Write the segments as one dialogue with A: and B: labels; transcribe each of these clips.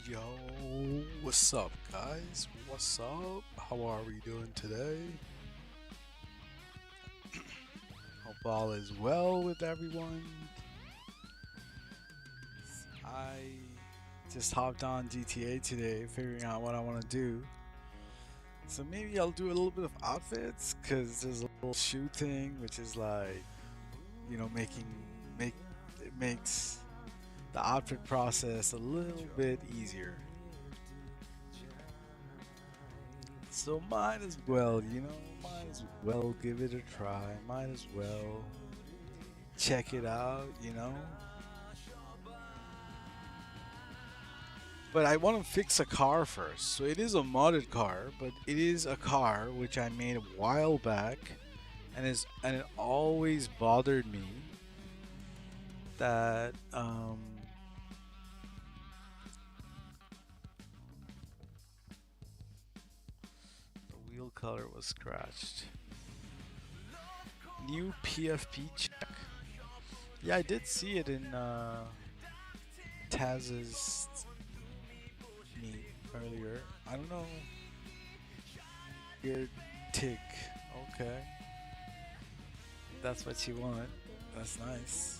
A: Yo, what's up, guys? What's up? How are we doing today? Hope all is well with everyone. I just hopped on GTA today, figuring out what I want to do. So maybe I'll do a little bit of outfits, cause there's a little shoe thing, which is like, make it makes the outfit process a little bit easier. So might as well, might as well give it a try. Might as well check it out. But I want to fix a car first. So it is a modded car, but it is a car which I made a while back, and it always bothered me that the wheel color was scratched. New PFP check. Yeah, I did see it in Taz's meet earlier. I don't know. Weird tick. Okay. That's what you want. That's nice.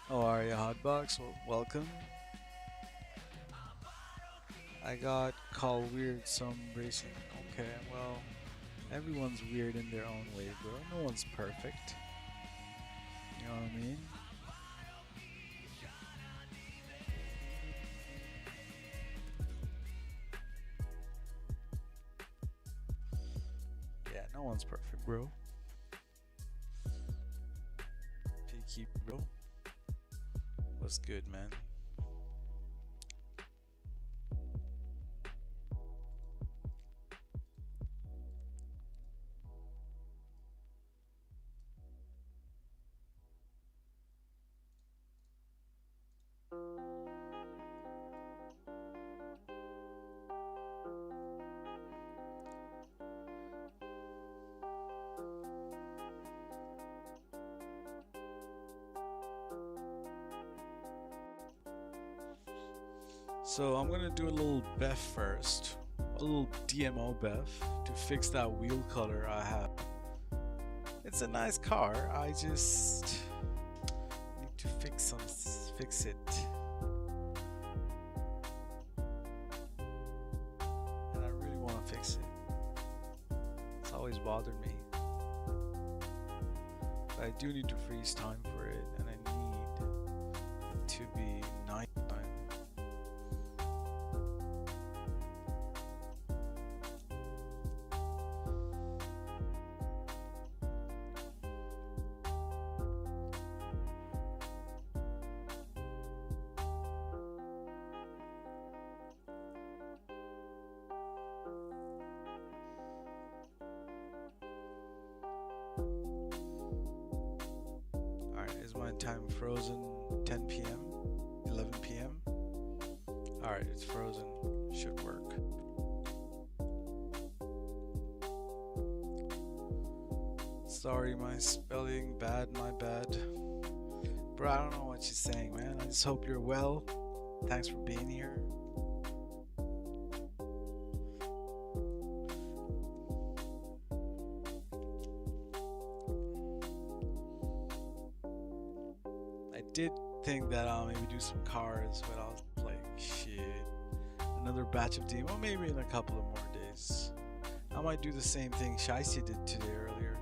A: How are you, Hotbox? Welcome. I got called weird some racing. Okay, well, everyone's weird in their own way, bro. No one's perfect. You know what I mean? Yeah, no one's perfect, bro. Peaky, bro. What's good, man? So I'm gonna do a little Beff first, a little DMO Beff to fix that wheel color I have. It's a nice car. I just need to fix it, and I really want to fix it. It's always bothered me. But I do need to freeze time for it, and I need it to be night time. Is my time frozen? 10 p.m? 11 p.m? Alright, it's frozen. Should work. Sorry, my spelling bad, my bad. Bro, I don't know what she's saying, man. I just hope you're well. Thanks for being here. Did think that I'll maybe do some cars, but I was like, shit, another batch of demo, maybe in a couple of more days. I might do the same thing Shiesty did today earlier.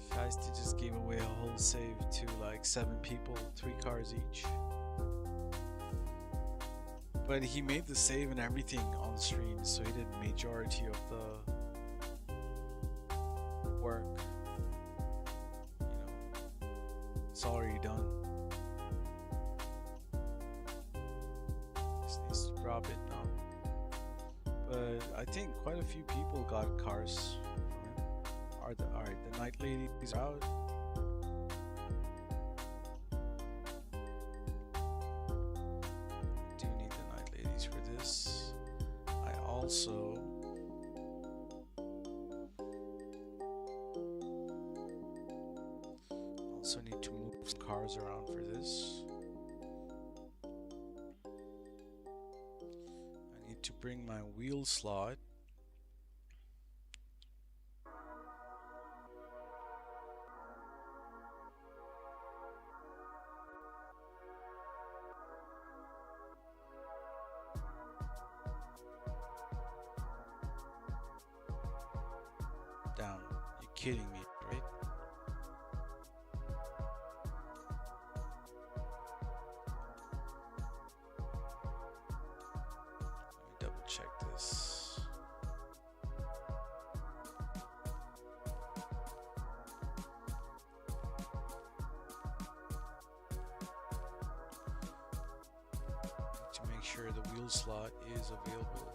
A: Shiesty just gave away a whole save to like 7 people, 3 cars each. But he made the save and everything on the stream, so he did majority of the work. It's already done. Just needs to drop it now. But I think quite a few people got cars from it. Alright, the night ladies are out. also need to move some cars around for this. I need to bring my wheel slot. Down. You're kidding me, right? Let me double check this. To make sure the wheel slot is available.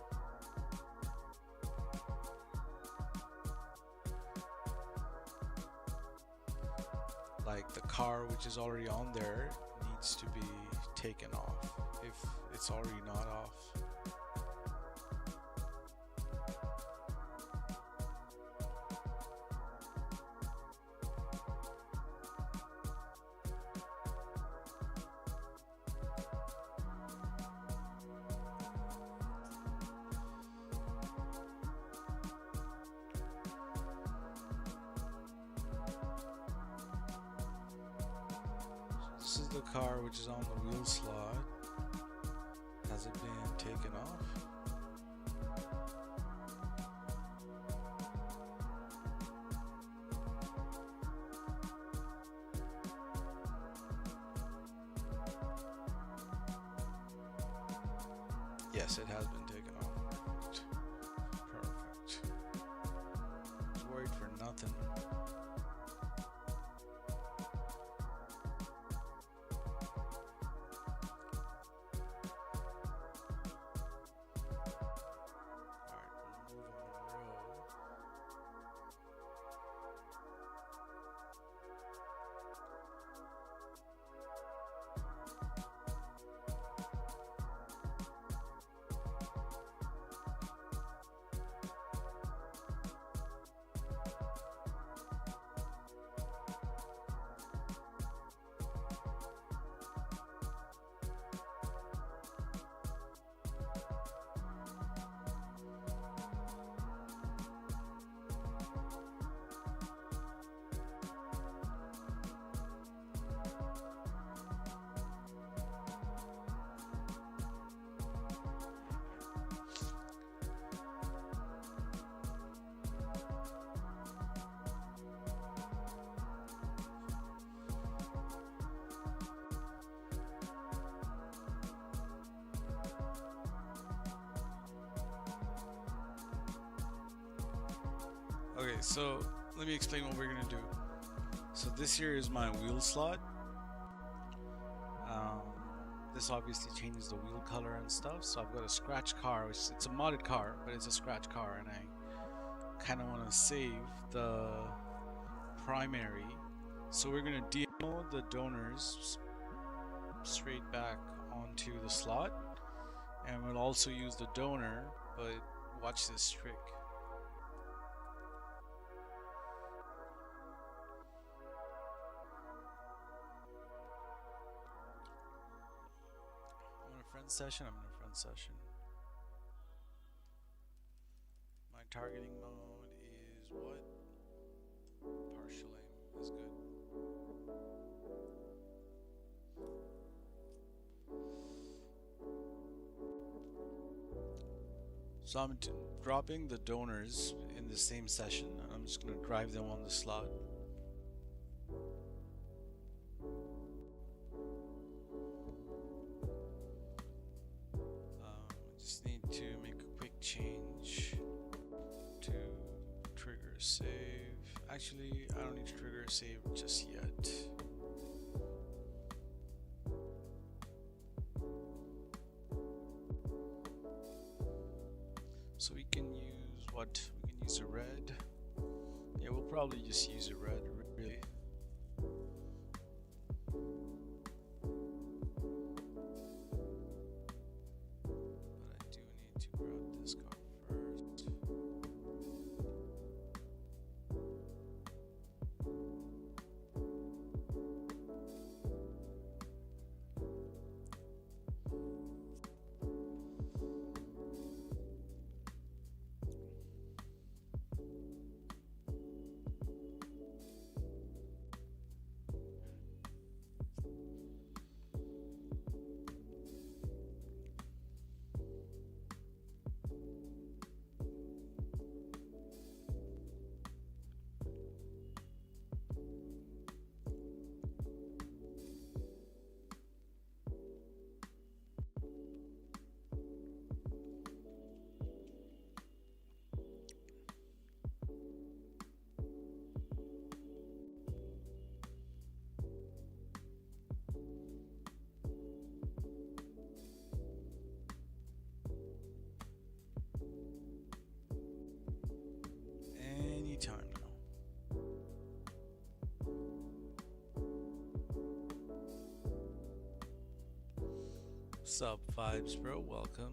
A: Like the car which is already on there needs to be taken off if it's already not off. This is the car which is on the wheel slot. Has it been taken off? Yes, it has been taken off. Perfect. Perfect. I was worried for nothing. Okay, so let me explain what we're gonna do. So this here is my wheel slot. This obviously changes the wheel color and stuff. So I've got a scratch car, which it's a modded car, but it's a scratch car, and I kind of want to save the primary. So we're gonna demo the donors straight back onto the slot, and we'll also use the donor, but watch this trick. Session. I'm in a front session. My targeting mode is what? Partial aim is good. So I'm dropping the donors in the same session, and I'm just going to drive them on the slot. Just need to make a quick change to trigger save. Actually, I don't need to trigger save just yet. So we can use what? We can use a red. Yeah, we'll probably just use a red, really. But I do need to grab this card Sub vibes, bro. Welcome.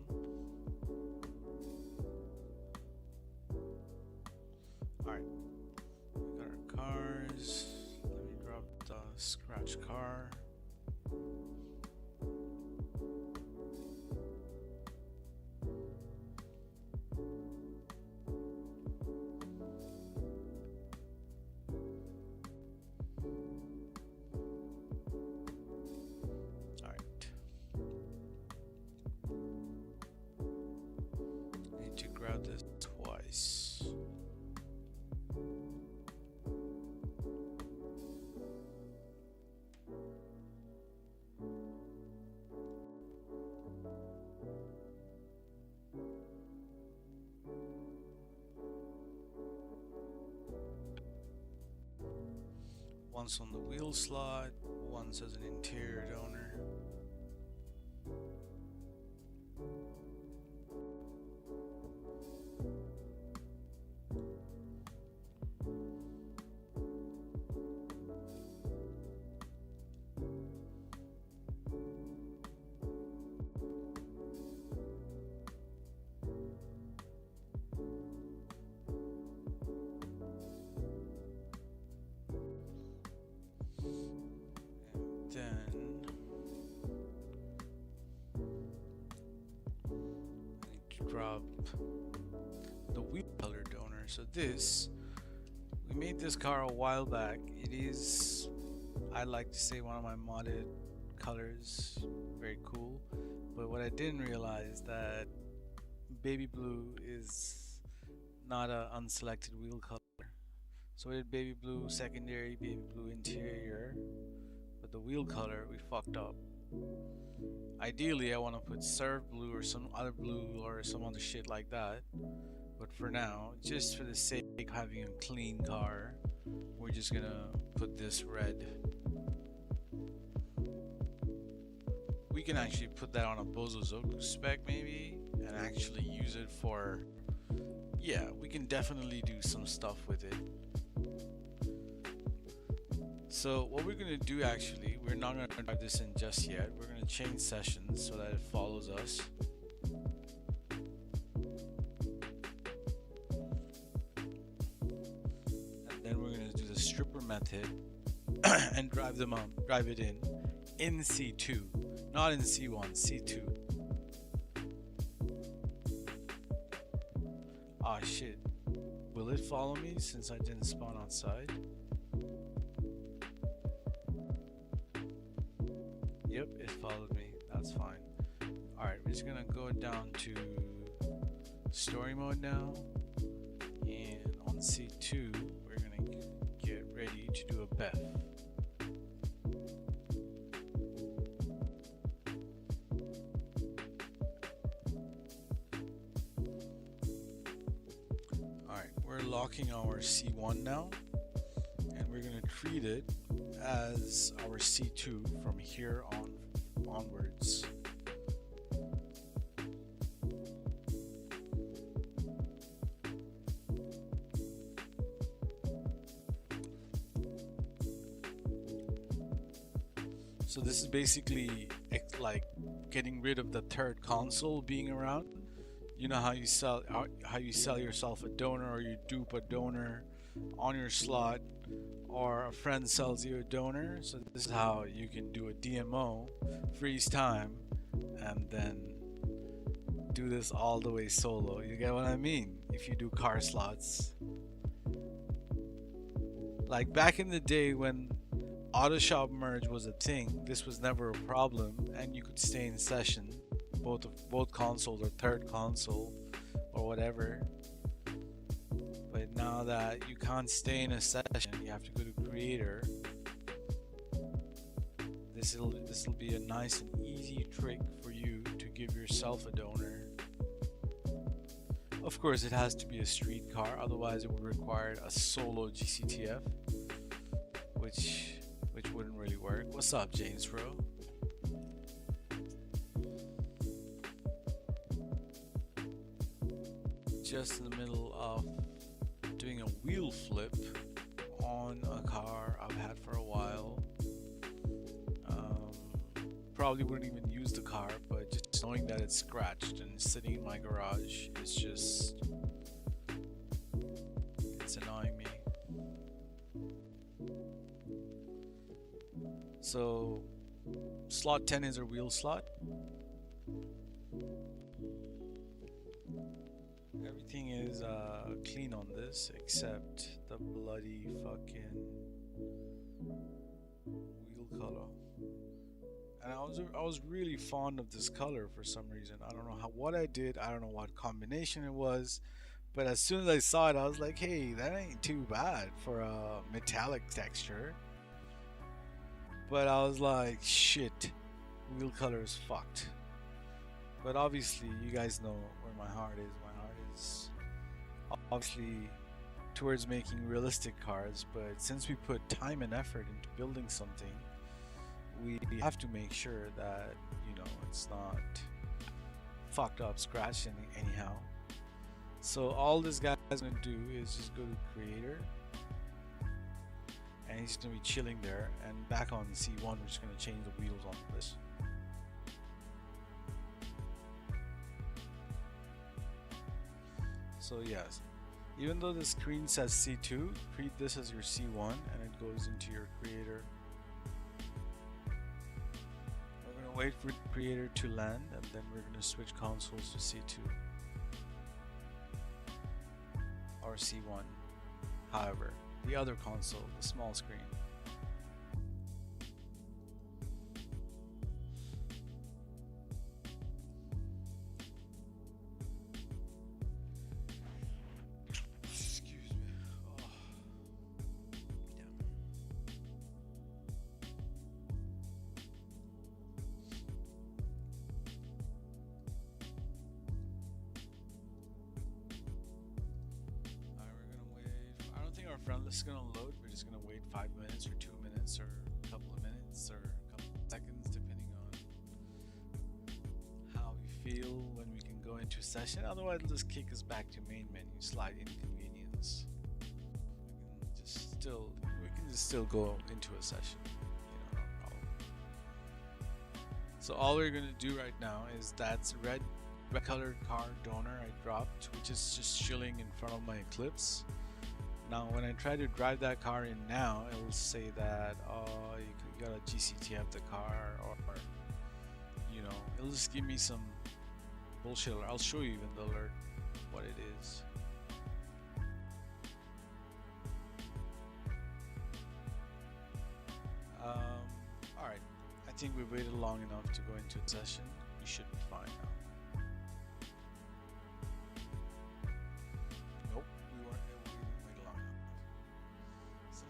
A: Alright. We got our cars. Let me drop the scratch car. Grab this twice. Once on the wheel slot, once as an interior donor. Drop the wheel color donor. So this, we made this car a while back. It is, I like to say, one of my modded colors. Very cool. But what I didn't realize that baby blue is not a unselected wheel color. So we did baby blue secondary, baby blue interior, but the wheel color we fucked up. Ideally, I want to put Serve Blue or some other blue or some other shit like that. But for now, just for the sake of having a clean car, we're just gonna put this red. We can actually put that on a Bozozoku spec maybe and actually use it for... Yeah, we can definitely do some stuff with it. So what we're going to do actually, we're not going to drive this in just yet. We're going to change sessions so that it follows us. And then we're going to do the stripper method and drive it in C2, not in C1, C2. Ah shit. Will it follow me since I didn't spawn outside? Yep, it followed me. That's fine. Alright, we're just gonna go down to story mode now. And on C2, we're gonna get ready to do a Beff. Alright, we're locking our C1 now. And we're gonna treat it as our C2 from here onwards. So this is basically like getting rid of the third console being around. You know how you sell yourself a donor, or you dupe a donor on your slot, or a friend sells you a donor. So this is how you can do a DMO, freeze time, and then do this all the way solo. You get what I mean? If you do car slots. Like back in the day when auto shop merge was a thing, this was never a problem, and you could stay in session, both consoles or third console or whatever. But now that you can't stay in a session, you have to go to creator. This will be a nice and easy trick for you to give yourself a donor. Of course, it has to be a street car, otherwise it would require a solo GCTF, which wouldn't really work. What's up, James, bro? Just in the middle of doing a wheel flip on a car I've had for a while. Probably wouldn't even use the car, but just knowing that it's scratched and sitting in my garage is just, it's annoying me. So slot 10 is our wheel slot. Everything is clean on this except the bloody fucking wheel color. And I was really fond of this color for some reason. I don't know what I did. I don't know what combination it was. But as soon as I saw it, I was like, hey, that ain't too bad for a metallic texture. But I was like, shit, wheel color is fucked. But obviously, you guys know where my heart is. My heart is obviously towards making realistic cars. But since we put time and effort into building something, we have to make sure that, you know, it's not fucked up, scratched anyhow. So all this guy is going to do is just go to creator. And he's going to be chilling there, and back on C1 we're just going to change the wheels on this. So yes, even though the screen says C2, treat this as your C1 and it goes into your creator. We're going to wait for the creator to land, and then we're going to switch consoles to C2 or C1. However, the other console, the small screen. Excuse me. Oh. Yeah. Our friend list is gonna load. We're just gonna wait 5 minutes or 2 minutes or a couple of minutes or a couple of seconds, depending on how we feel when we can go into session. Otherwise, it'll just kick us back to main menu, slide inconvenience. We can just still go into a session. You know, no problem. So all we're gonna do right now is that's red colored car donor I dropped, which is just chilling in front of my Eclipse. Now when I try to drive that car in now, it will say that, oh, you gotta GCTF the car, or, you know, it'll just give me some bullshit. I'll show you even the alert, what it is. Alright, I think we waited long enough to go into a session. We should be fine now.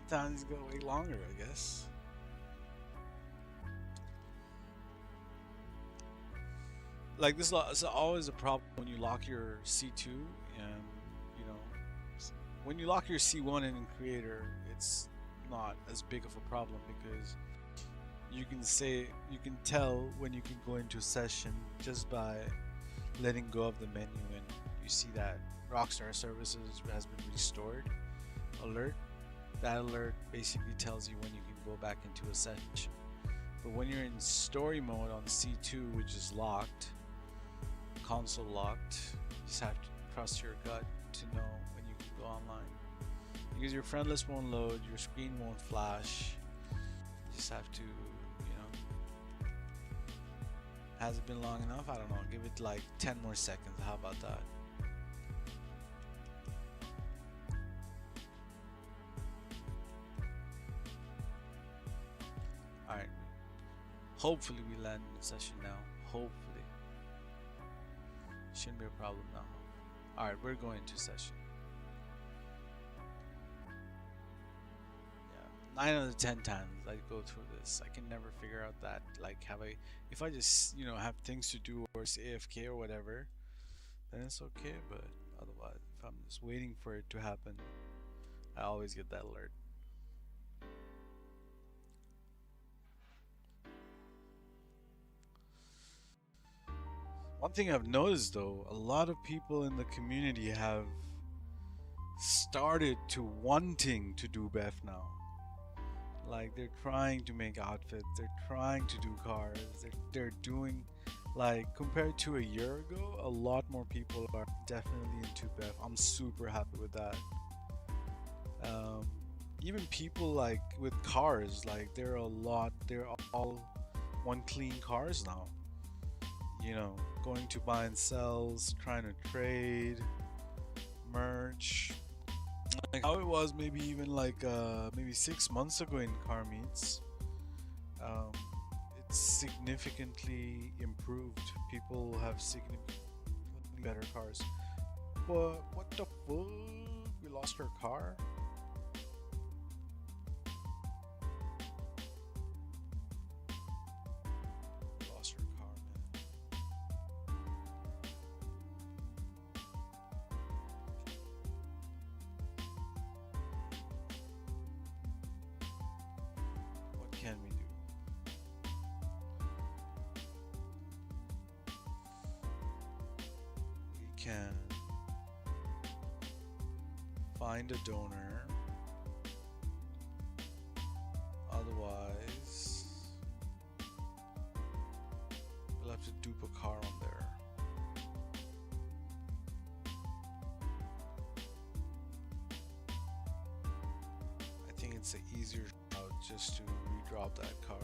A: Sometimes it's gonna wait longer, I guess. Like this is always a problem when you lock your C2, and you know, when you lock your C1 in Creator, it's not as big of a problem because you can tell when you can go into a session just by letting go of the menu, and you see that Rockstar Services has been restored alert. That alert basically tells you when you can go back into a session. But when you're in story mode on C2, which is locked, console locked, you just have to trust your gut to know when you can go online. Because your friend list won't load, your screen won't flash. You just have to, you know. Has it been long enough? I don't know. Give it like 10 more seconds. How about that? Alright, hopefully we land in the session now. Hopefully. Shouldn't be a problem now. Alright, we're going to session. Yeah, 9 out of 10 times I go through this, I can never figure out that, like, if I just, you know, have things to do or say AFK or whatever, then it's okay, but otherwise, if I'm just waiting for it to happen, I always get that alert. One thing I've noticed though, a lot of people in the community have started to wanting to do Beff now. Like they're trying to make outfits, they're trying to do cars, they're doing Like compared to a year ago, a lot more people are definitely into Beff. I'm super happy with that. Um, Even people like with cars, like there are a lot. They're all one clean cars now. Going to buy and sells, trying to trade, merch. Like how it was maybe even like maybe 6 months ago in car meets. Um, it's significantly improved. People have significantly better cars. But what the fuck? We lost our car? We lost our car, man. What can we do? We can find a donor. Otherwise, we'll have to dupe a car on there. I think it's an easier route just to redrop that car.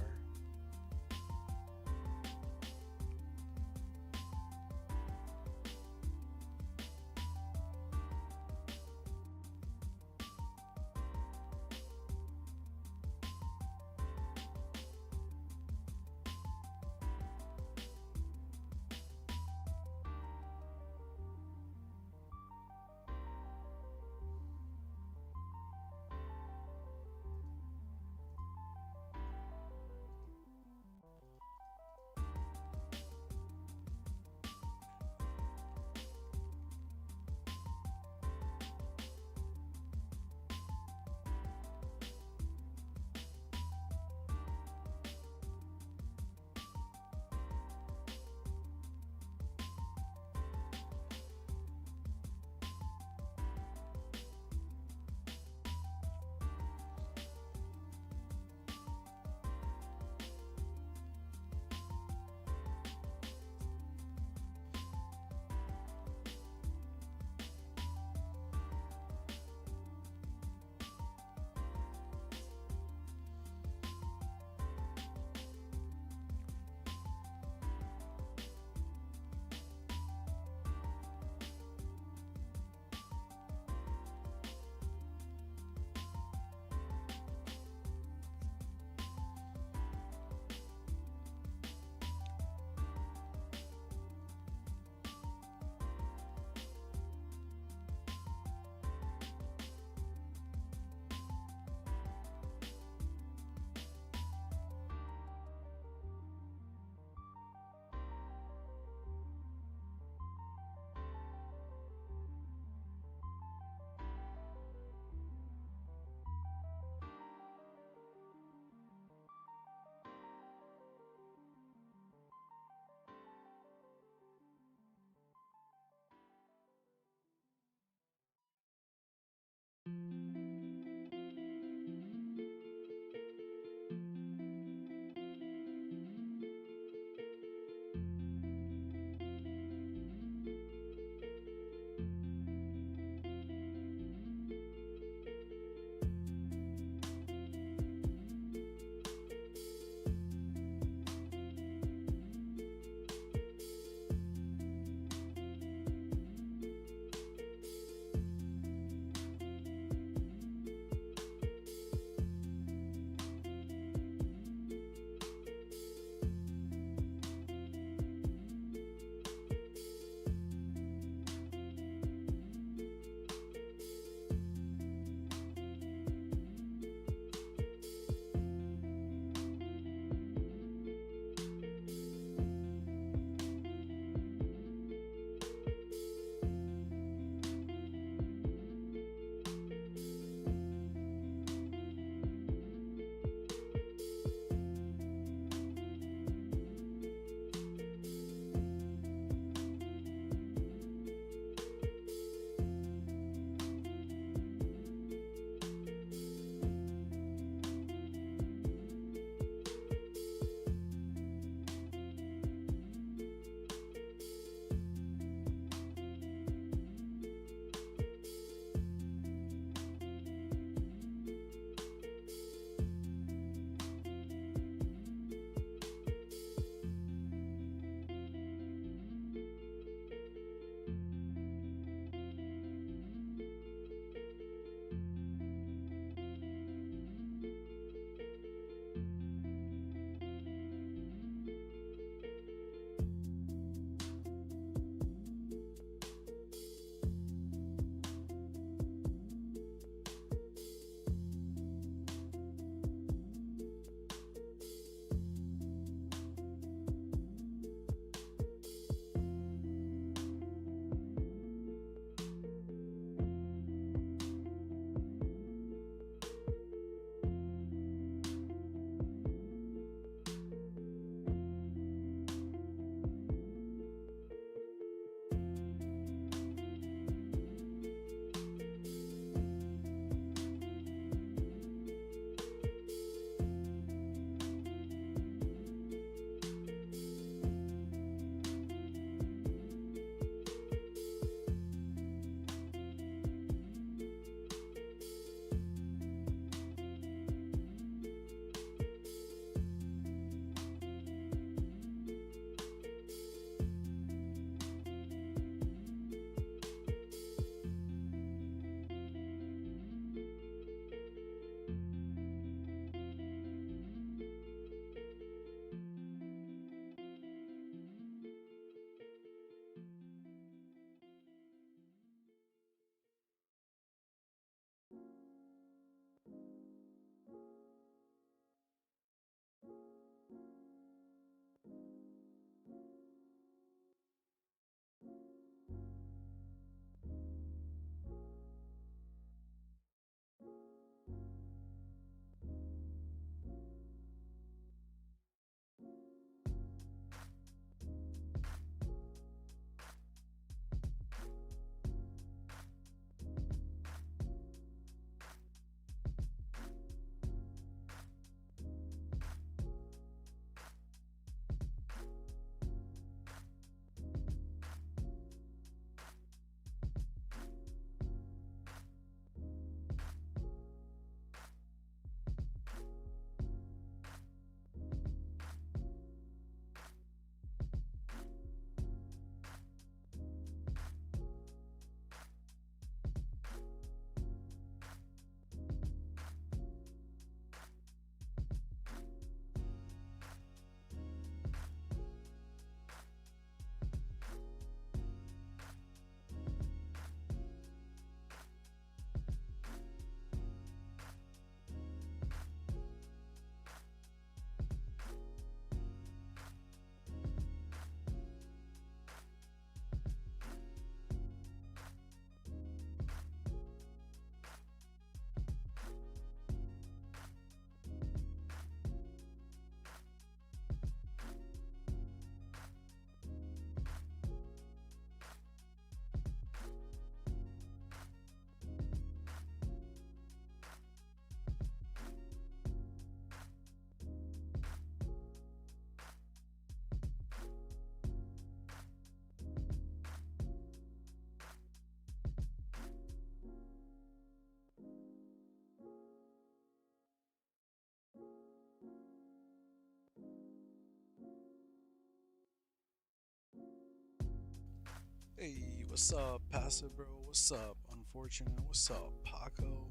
A: What's up, Passive Bro? What's up, Unfortunate? What's up, Paco?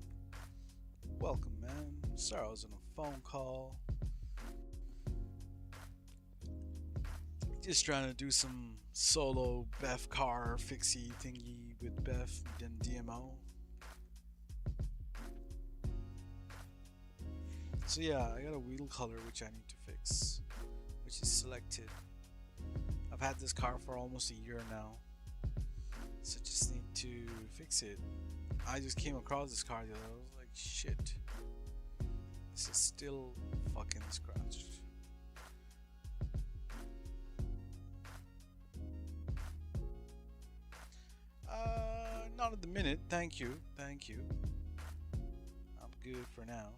A: Welcome, man. Sorry, I was on a phone call. Just trying to do some solo Beff car fixie thingy with Beff and DMO. So yeah, I got a wheel color which I need to fix, which is selected. I've had this car for almost a year now, so just need to fix it. I just came across this car the other day. I was like, shit, this is still fucking scratched. Not at the minute. Thank you. Thank you. I'm good for now.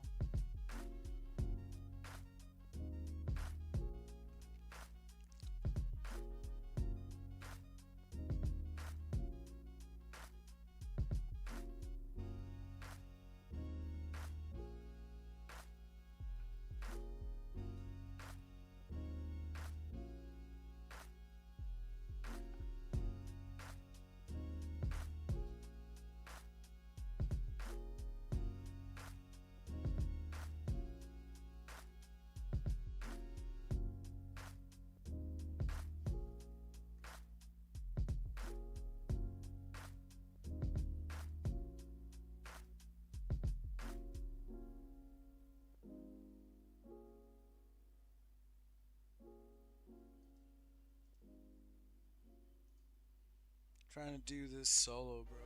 A: Trying to do this solo, bro.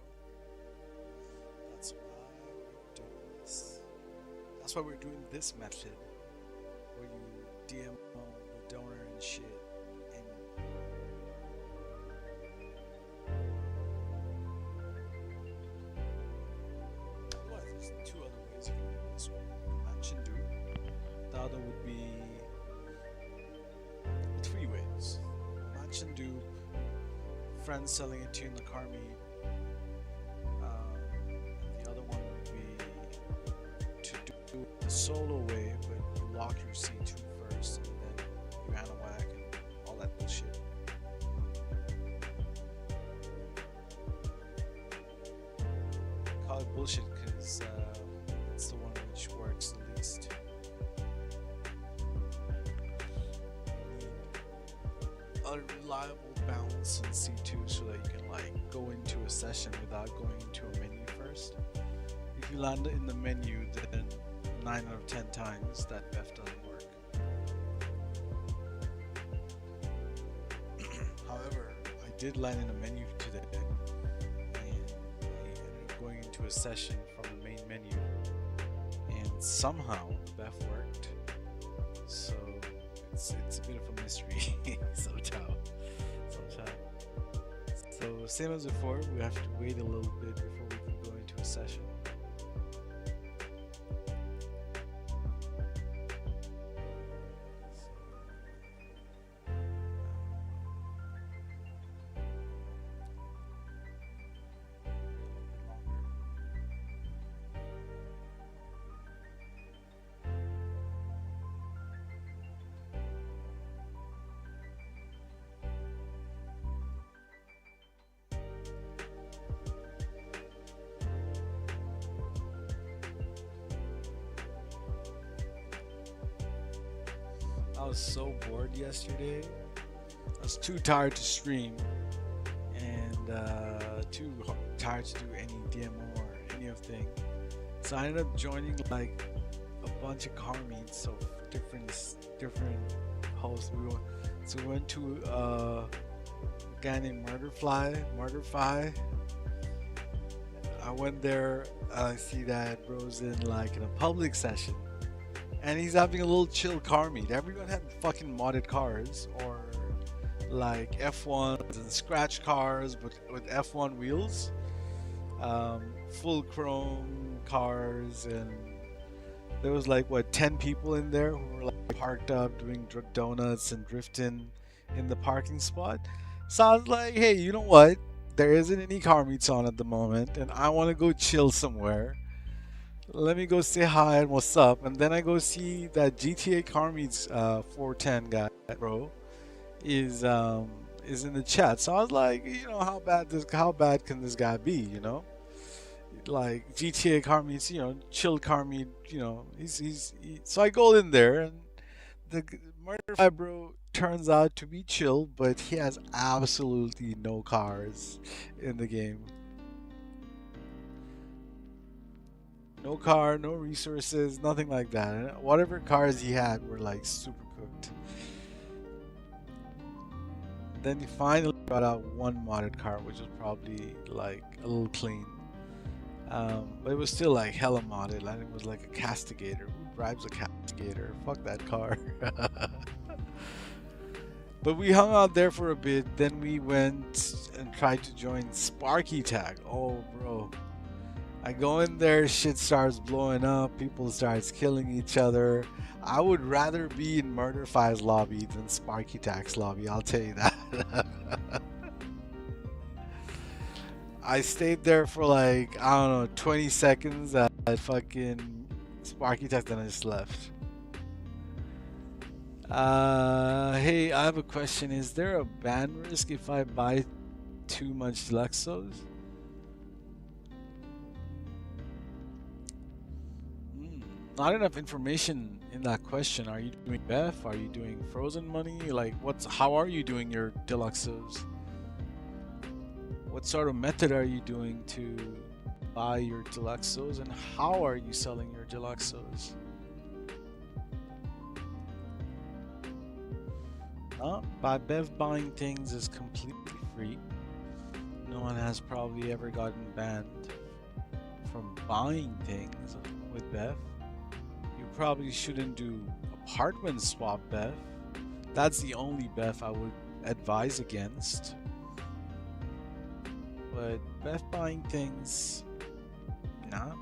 A: That's why we're doing this. That's why we're doing this method, where you DM the donor and shit. And well, there's two other ways you can do this one. Mention do. The other would be three ways. Mention do. Friends selling it to you in the car meet. The other one would be to do it the solo way, but you lock your C2 first and then you handle whack and all that bullshit. I call it bullshit because it's the one which works the least. A reliable balance in C2 so that you can like go into a session without going into a menu first. If you land in the menu, then 9 out of 10 times that Beff doesn't work. However, I did land in a menu today and I ended up going into a session from the main menu and somehow Beff worked. So it's a bit of a mystery. Sometimes. So same as before, we have to wait a little bit before we can go into a session. I was so bored yesterday. I was too tired to stream and too tired to do any demo or any of thing. So I ended up joining like a bunch of car meets of different hosts. We went to a guy named Murderfly. I went there. I see that bro's in like in a public session. And he's having a little chill car meet. Everyone had fucking modded cars or like F1s and scratch cars but with F1 wheels. Full chrome cars, and there was like what 10 people in there who were like parked up doing donuts and drifting in the parking spot. So I was like, hey, you know what? There isn't any car meets on at the moment and I want to go chill somewhere. Let me go say hi and what's up, and then I go see that GTA Car Meets 410 guy, bro, is is in the chat. So I was like, how bad can this guy be? Like GTA car meets, chill car meet, so I go in there and the murder five bro turns out to be chill, but he has absolutely no cars in the game. No car, no resources, nothing like that. And whatever cars he had were like super cooked. Then he finally got out one modded car, which was probably like a little clean. But it was still like hella modded, and it was like a castigator. Who drives a castigator? Fuck that car. But we hung out there for a bit. Then we went and tried to join Sparky Tag. Oh, bro. I go in there, shit starts blowing up, people starts killing each other. I would rather be in Murder 5's lobby than Sparky Tag's lobby, I'll tell you that. I stayed there for like, I don't know, 20 seconds at fucking Sparky Tag, then I just left. Hey, I have a question. Is there a ban risk if I buy too much Luxos? Not enough information in that question. Are you doing Beff? Are you doing frozen money? Like, how are you doing your Deluxos? What sort of method are you doing to buy your Deluxos, and how are you selling your Deluxos? By Bev buying things is completely free. No one has probably ever gotten banned from buying things with Bev. You probably shouldn't do apartment swap Bev. That's the only Bev I would advise against. But Bev buying things, nah.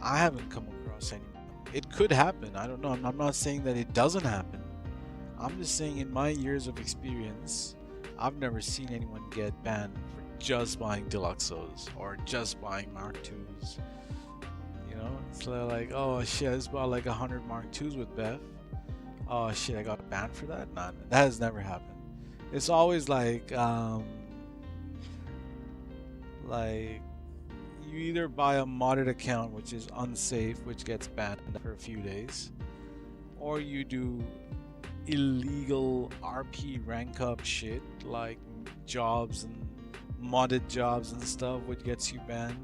A: I haven't come across anyone. It could happen. I don't know. I'm not saying that it doesn't happen. I'm just saying in my years of experience, I've never seen anyone get banned for just buying Deluxos or just buying Mark IIs. It's like, oh shit, I just bought like 100 Mark IIs with Beff. Oh shit, I got banned for that? Nah, that has never happened. It's always like you either buy a modded account, which is unsafe, which gets banned for a few days, or you do illegal RP rank up shit like jobs and modded jobs and stuff, which gets you banned.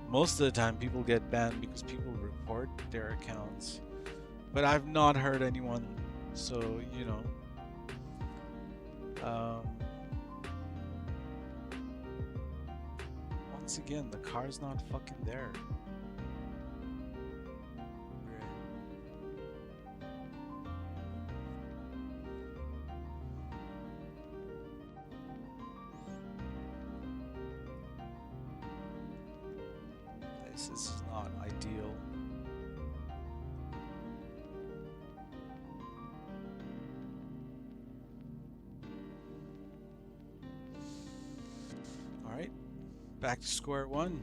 A: Most of the time people get banned because people report their accounts, but I've not heard anyone, so once again, the car's not fucking there. This is not ideal. Alright, back to square one.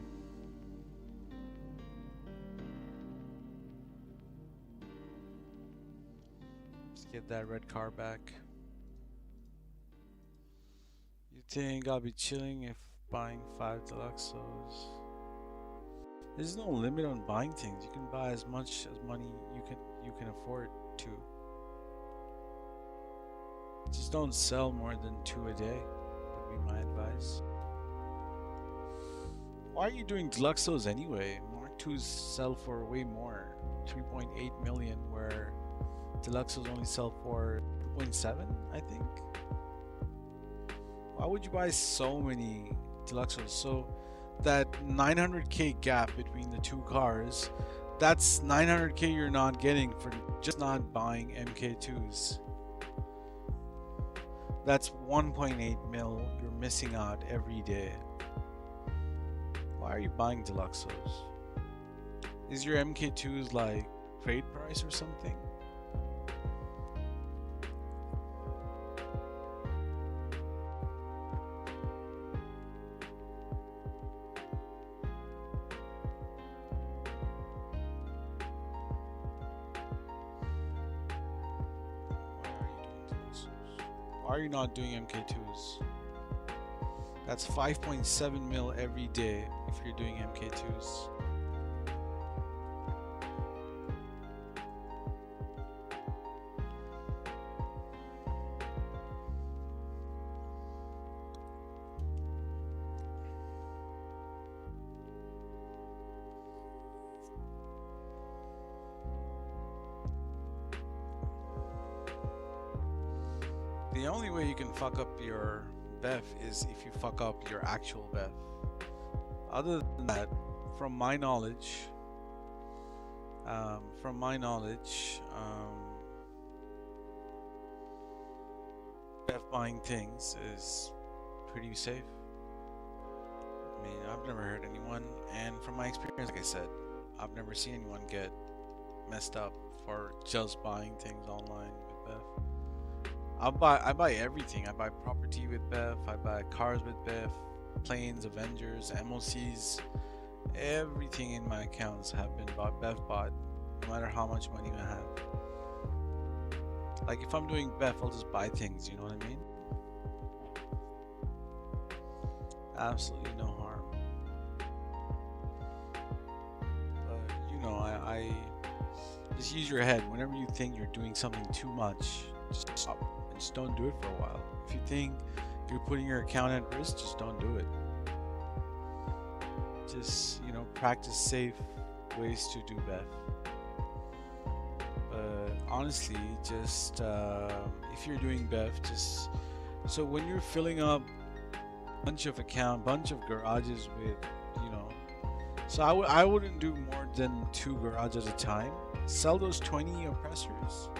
A: Let's get that red car back. You think I'll be chilling if buying 5 Deluxos? There's no limit on buying things. You can buy as much as money you can afford to. Just don't sell more than 2 a day, would be my advice. Why are you doing Deluxos anyway? Mark IIs sell for way more, 3.8 million, where Deluxos only sell for 2.7, I think. Why would you buy so many Deluxos? So that 900k gap between the two cars, that's 900k you're not getting for just not buying MK2s. That's 1.8 mil you're missing out every day. Why are you buying Deluxos? Is your MK2s like trade price or something? are you not doing MK2s? That's 5.7 mil every day if you're doing MK2s. The only way you can fuck up your Beff is if you fuck up your actual Beff. Other than that, from my knowledge, Beff buying things is pretty safe. I mean, I've never heard anyone, and from my experience, like I said, I've never seen anyone get messed up for just buying things online with Beff. I buy everything. I buy property with Beff. I buy cars with Beff, planes, Avengers, MOCs. Everything in my accounts have been Beff bought, no matter how much money I have. Like if I'm doing Beff, I'll just buy things. You know what I mean? Absolutely no harm. But you know, I just use your head. Whenever you think you're doing something too much, just stop. Just don't do it for a while. If you think you're putting your account at risk, just don't do it. Just, you know, practice safe ways to do Beff. But honestly, just if you're doing Beff, just so when you're filling up bunch of garages with, you know, so I wouldn't do more than 2 garages at a time. Sell those 20 oppressors,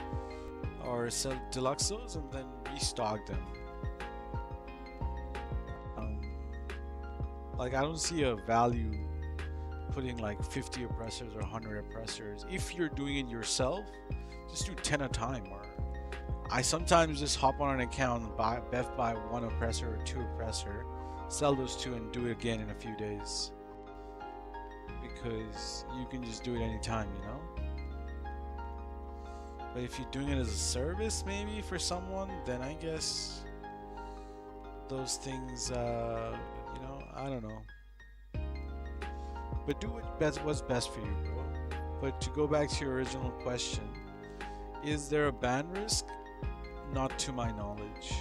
A: or sell deluxos and then restock them. Like I don't see a value putting like 50 oppressors or 100 oppressors. If you're doing it yourself, just do 10 at a time. Or I sometimes just hop on an account and buy 1 oppressor or 2 oppressor, sell those 2 and do it again in a few days. Because you can just do it anytime, you know? But if you're doing it as a service, maybe for someone, then I guess those things, you know, I don't know. But do what's best for you, bro. But to go back to your original question, is there a ban risk? Not to my knowledge.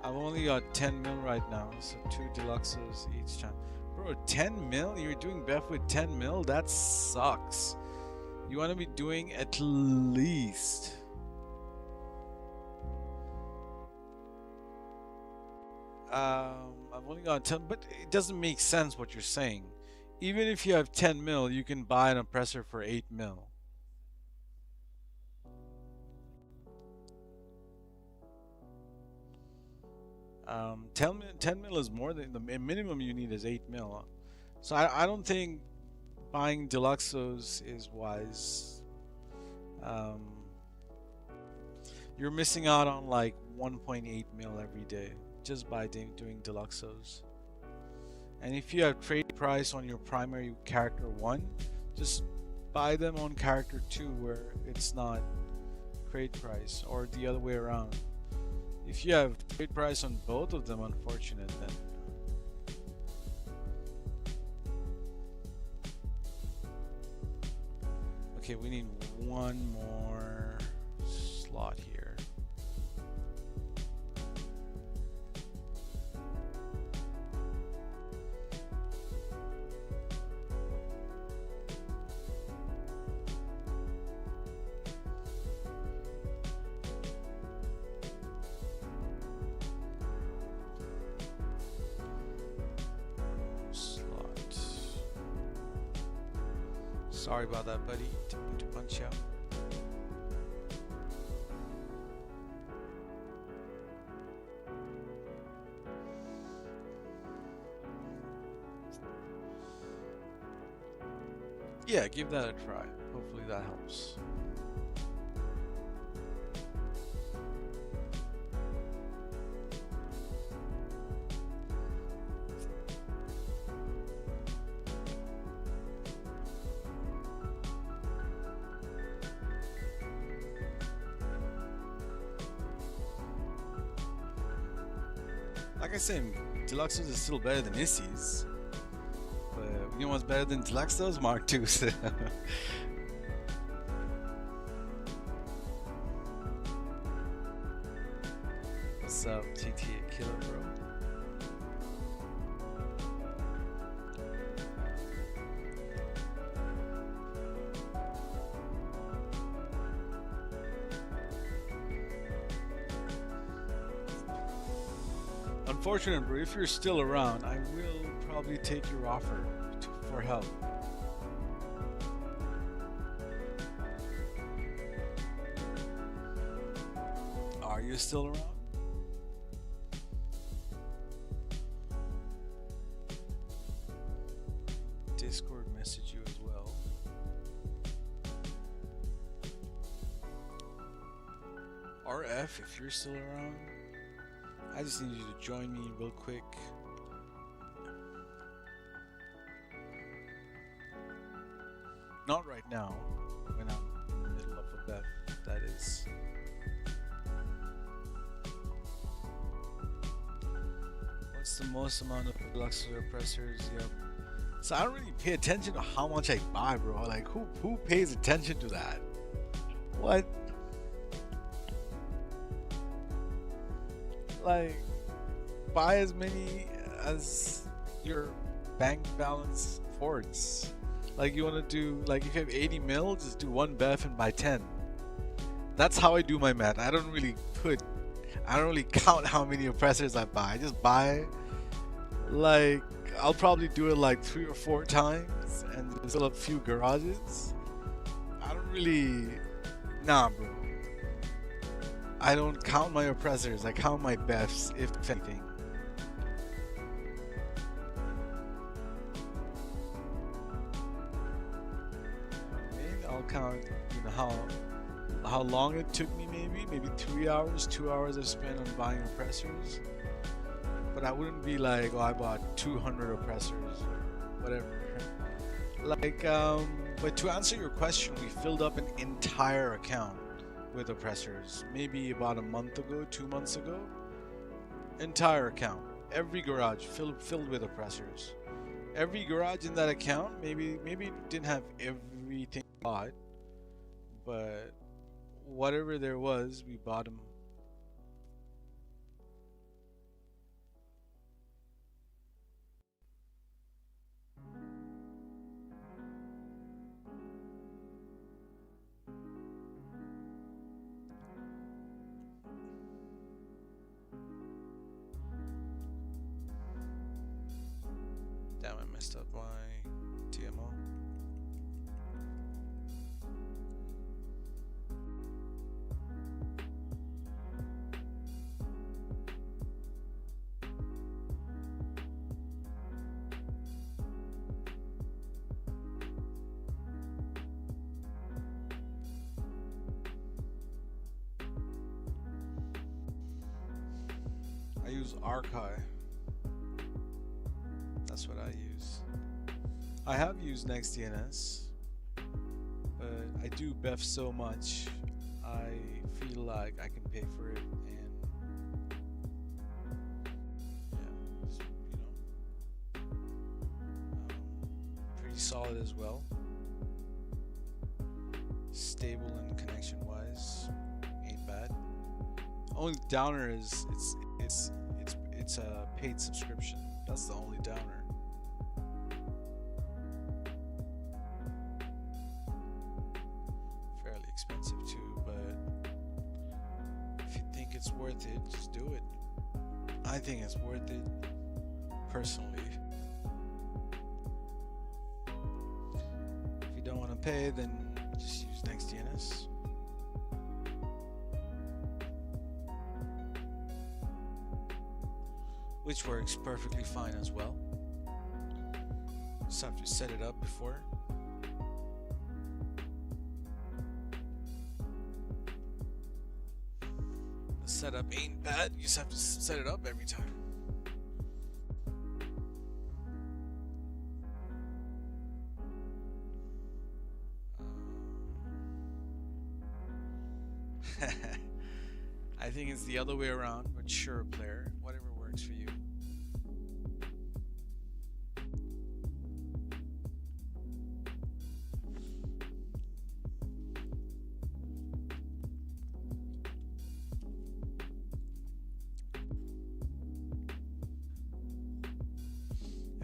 A: I've only got 10 mil right now, so 2 deluxes each time. Bro, 10 mil? You're doing Beff with 10 mil? That sucks. You want to be doing at least... I've only got 10, but it doesn't make sense what you're saying. Even if you have 10 mil, you can buy an oppressor for 8 mil. Um, 10 mil is more than the minimum you need is 8 mil. So I don't think buying deluxos is wise. You're missing out on like 1.8 mil every day just by doing deluxos. And if you have trade price on your primary character 1, just buy them on character 2 where it's not trade price, or the other way around. If you have trade price on both of them, unfortunate then. Okay, we need one more slot here. Sorry about that, buddy. Didn't mean to punch you out. Yeah, give that a try. Hopefully that helps. Like I say, deluxes is still better than Issies. But you know what's better than deluxe those? Mark IIs. What's up, GTA Killer, bro? Unfortunate, bro. If you're still around, I will probably take your offer for help. Are you still around? Discord message you as well. RF, if you're still around, I just need you to join me real quick. Not right now, when I'm in the middle of a Beff, that is. What's the most amount of deluxe repressors? Yep. So I don't really pay attention to how much I buy, bro. Like, who pays attention to that? What? Like, buy as many as your bank balance affords. Like, you want to do, like, if you have 80 mil, just do one Beff and buy 10. That's how I do my math. I don't really count how many oppressors I buy. I just buy, like, I'll probably do it like 3 or 4 times and just fill up a few garages. I don't really, nah, bro. I don't count my oppressors. I count my Beffs, if anything. Maybe I'll count, you know, how long it took me. Maybe 3 hours, 2 hours I spent on buying oppressors. But I wouldn't be like, oh, I bought 200 oppressors or whatever. Like, but to answer your question, we filled up an entire account with oppressors. Maybe about a month ago, 2 months ago. Entire account. Every garage filled with oppressors. Every garage in that account, maybe didn't have everything bought, but whatever there was, we bought them. Damn, I messed up my TMO. I use Archive. That's what I use. I have used Next DNS, but I do Beff so much, I feel like I can pay for it, and yeah, you know, pretty solid as well. Stable and connection wise, ain't bad. Only downer is it's a paid subscription. That's the only downer. Fairly expensive too, but if you think it's worth it, just do it. I think it's worth it, personally. If you don't want to pay, then just use NextDNS. Which works perfectly fine as well. Just have to set it up before. The setup ain't bad, you just have to set it up every time. I think it's the other way around, but sure, player, whatever works for you.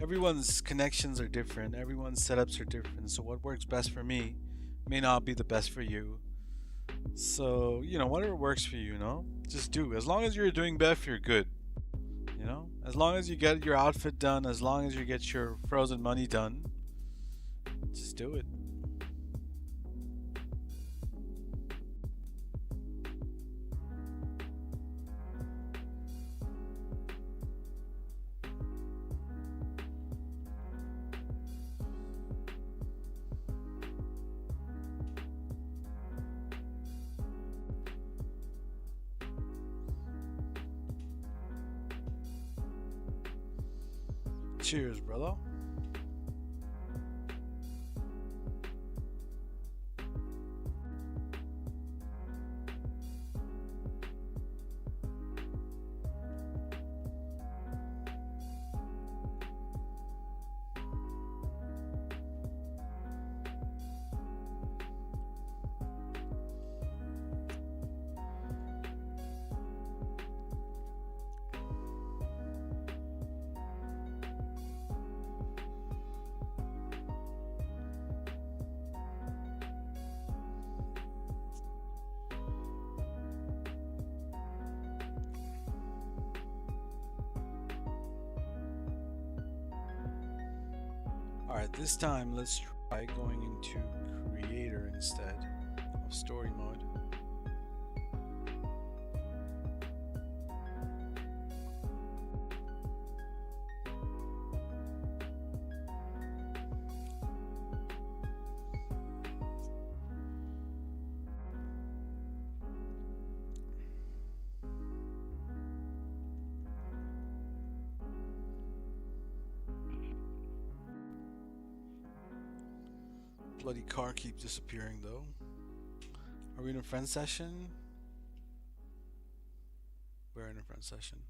A: everyone's connections are different, everyone's setups are different. So what works best for me may not be the best for you. So, whatever works for you, just do. As long as you're doing Beff, you're good. As long as you get your outfit done, as long as you get your frozen money done, just do it. Cheers, brother. Alright, this time let's try going into creator instead of story mode. Bloody car keeps disappearing though. Are we in a friend session? We're in a friend session.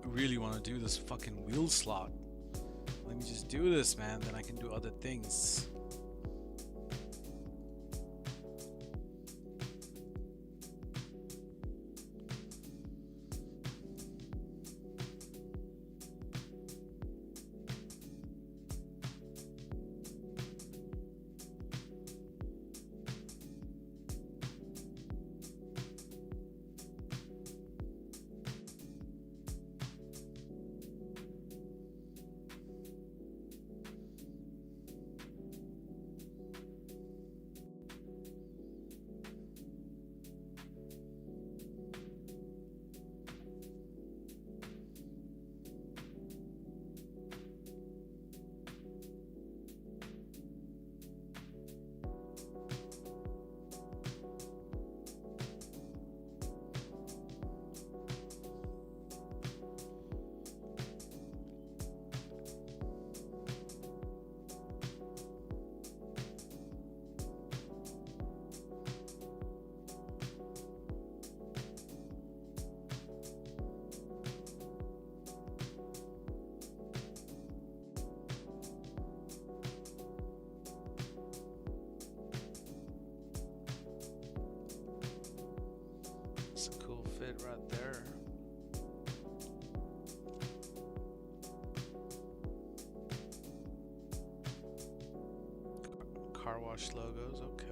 A: Really want to do this fucking wheel slot. Let me just do this, man, then I can do other things. It's a cool fit right there. Car wash logos, okay.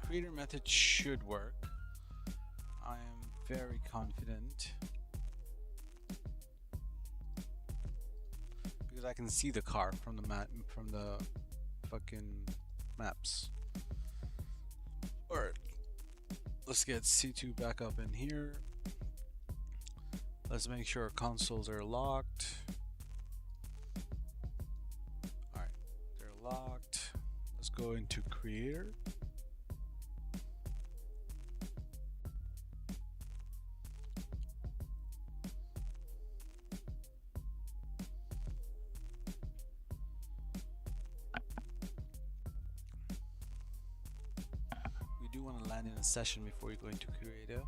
A: creator method should work. I am very confident because I can see the car from the map, from the fucking maps. Alright, let's get C2 back up in here. Let's make sure our consoles are locked. Alright, they're locked. Let's go into creator. We do want to land in a session before we go into creator.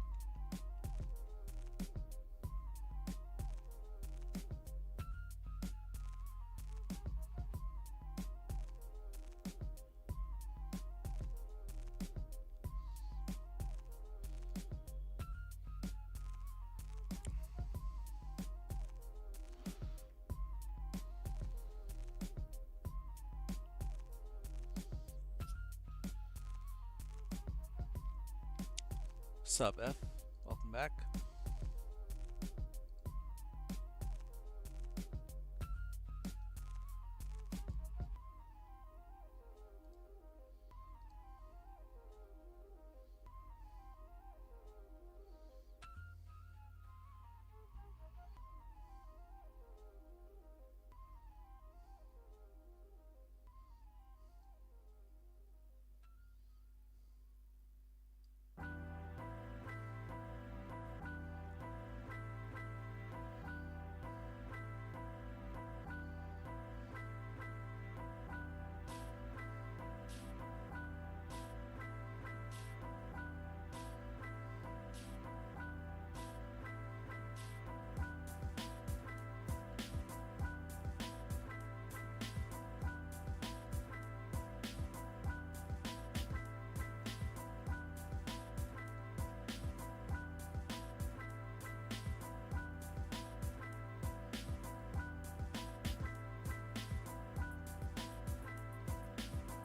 A: What's up, Beff? Welcome back.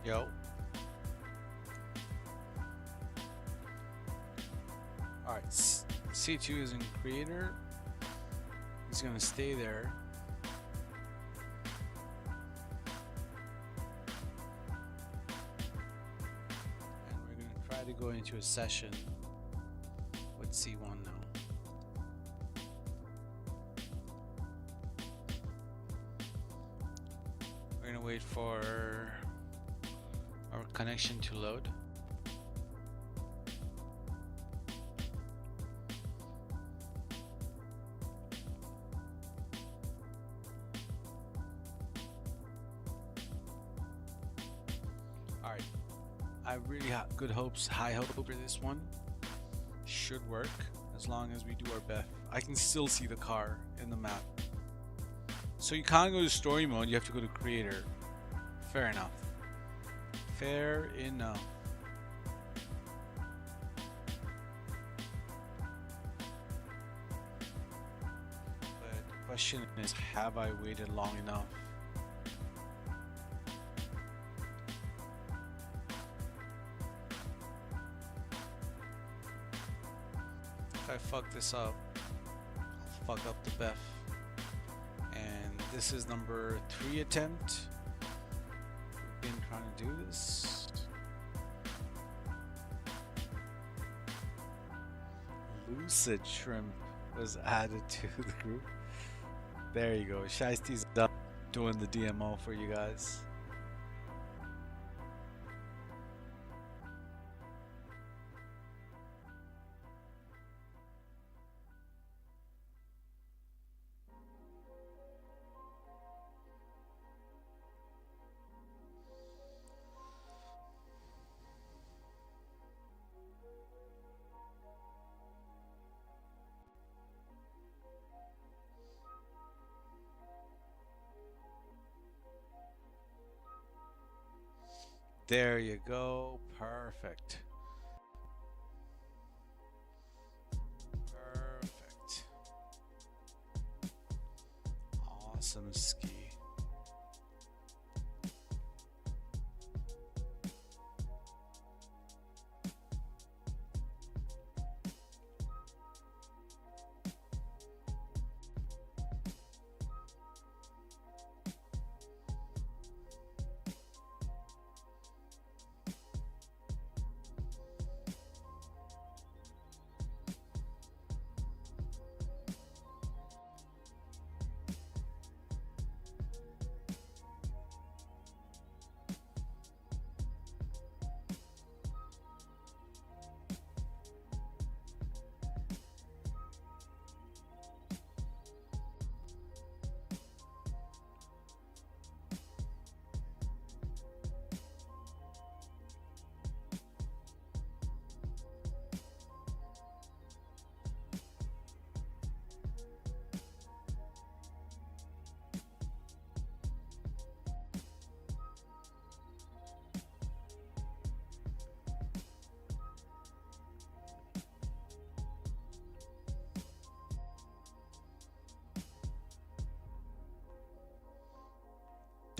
A: Yo. Alright, C2 is in creator. He's gonna stay there. And we're gonna try to go into a session with C1 now. We're gonna wait for our connection to load. Alright, I really have good hopes, high hope for this one. Should work as long as we do our best. I can still see the car in the map. So you can't go to story mode, you have to go to creator. Fair enough. Fair enough. But the question is, have I waited long enough? If I fuck this up, I'll fuck up the Beff. And this is number 3 attempt. We've been trying to do this. Lucid Shrimp was added to the group. There you go. Shiesty's done doing the DMO for you guys. There you go. Perfect. Perfect. Awesome ski.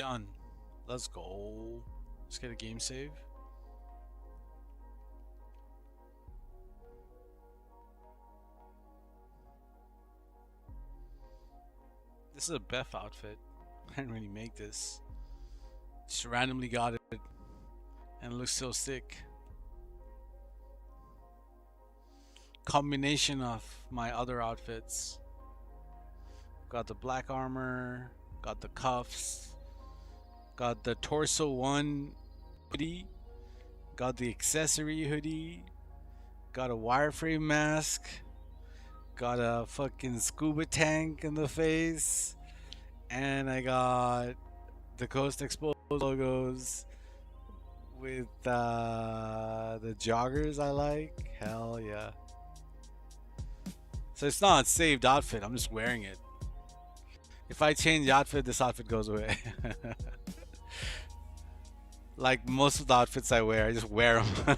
A: Done. Let's go. Let's get a game save. This is a Beff outfit. I didn't really make this. Just randomly got it. And it looks so sick. Combination of my other outfits. Got the black armor. Got the cuffs. Got the torso 1 hoodie. Got the accessory hoodie. Got a wireframe mask. Got a fucking scuba tank in the face. And I got the Coast Exposed logos with the joggers I like. Hell yeah. So it's not a saved outfit. I'm just wearing it. If I change the outfit, this outfit goes away. Like most of the outfits I wear, I just wear them.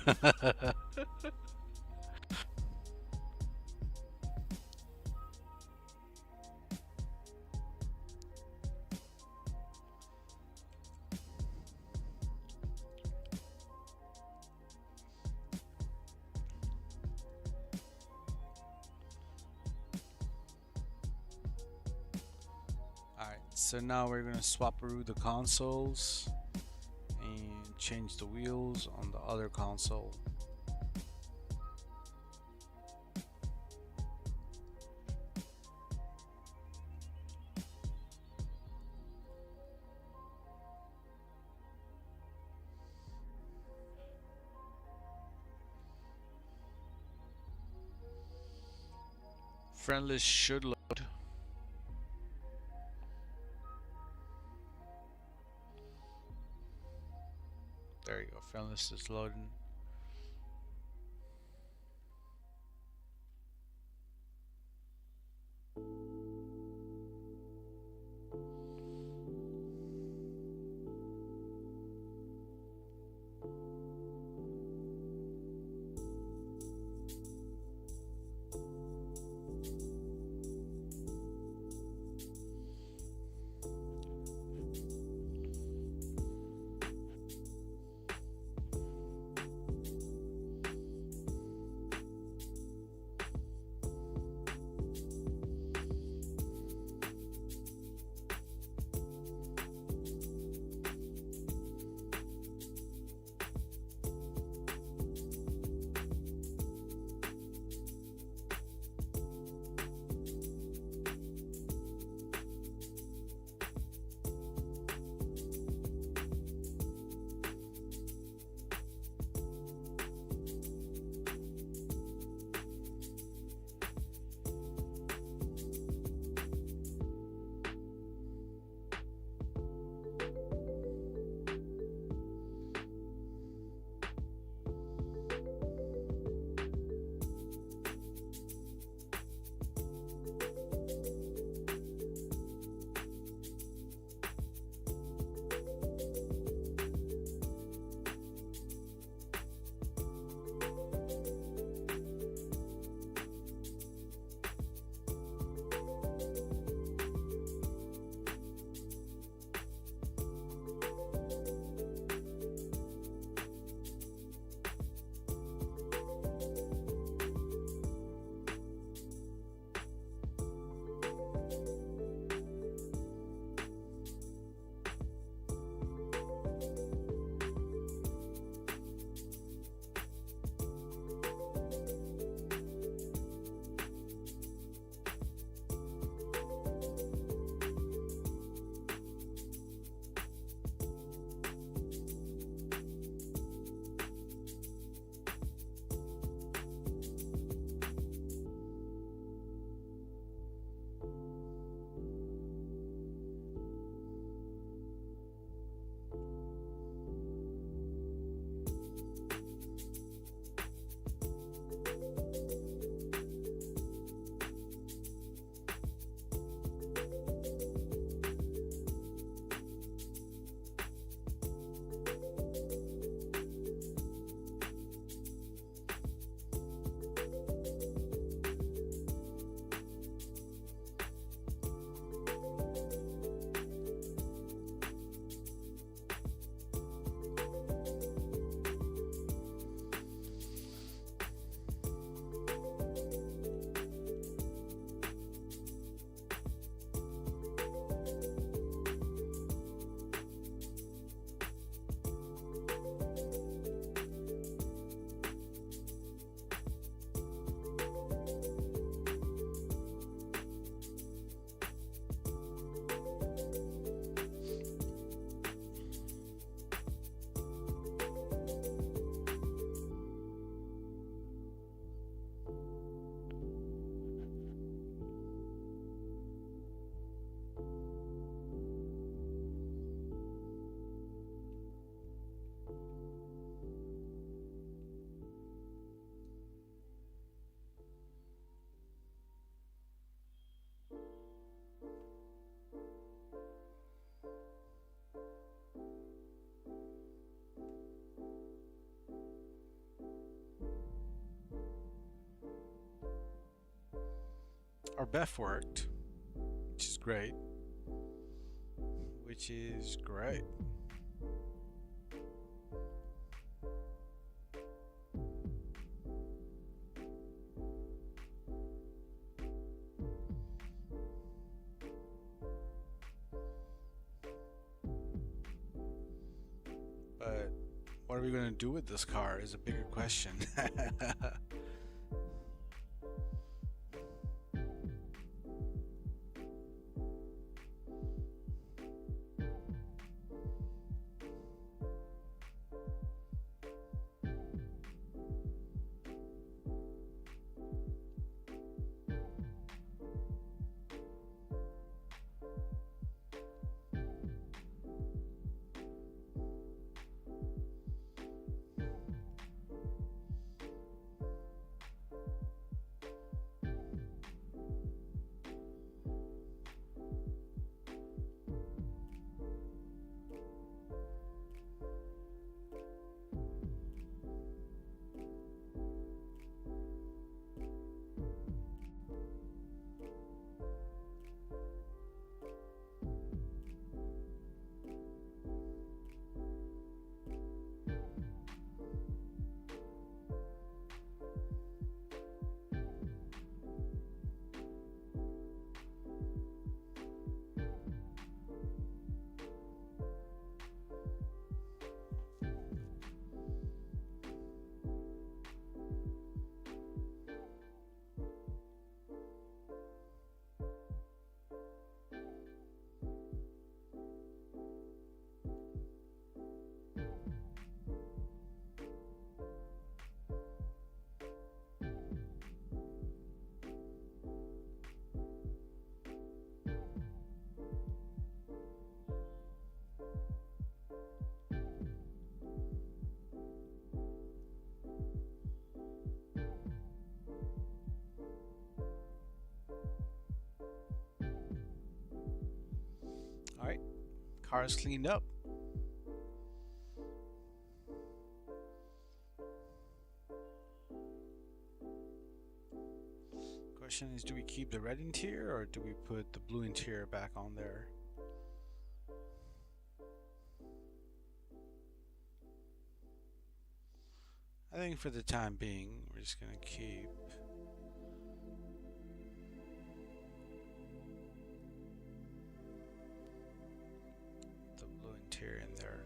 A: Alright, so now we're gonna swap-a-roo the consoles and change the wheels on the other console. Friend list should load. There you go, friend list is loading. our Beff worked, which is great. Which is great. But what are we going to do with this car is a bigger question. Alright, car is cleaned up. Question is, do we keep the red interior or do we put the blue interior back on there? I think for the time being, we're just gonna keep the blue interior in there.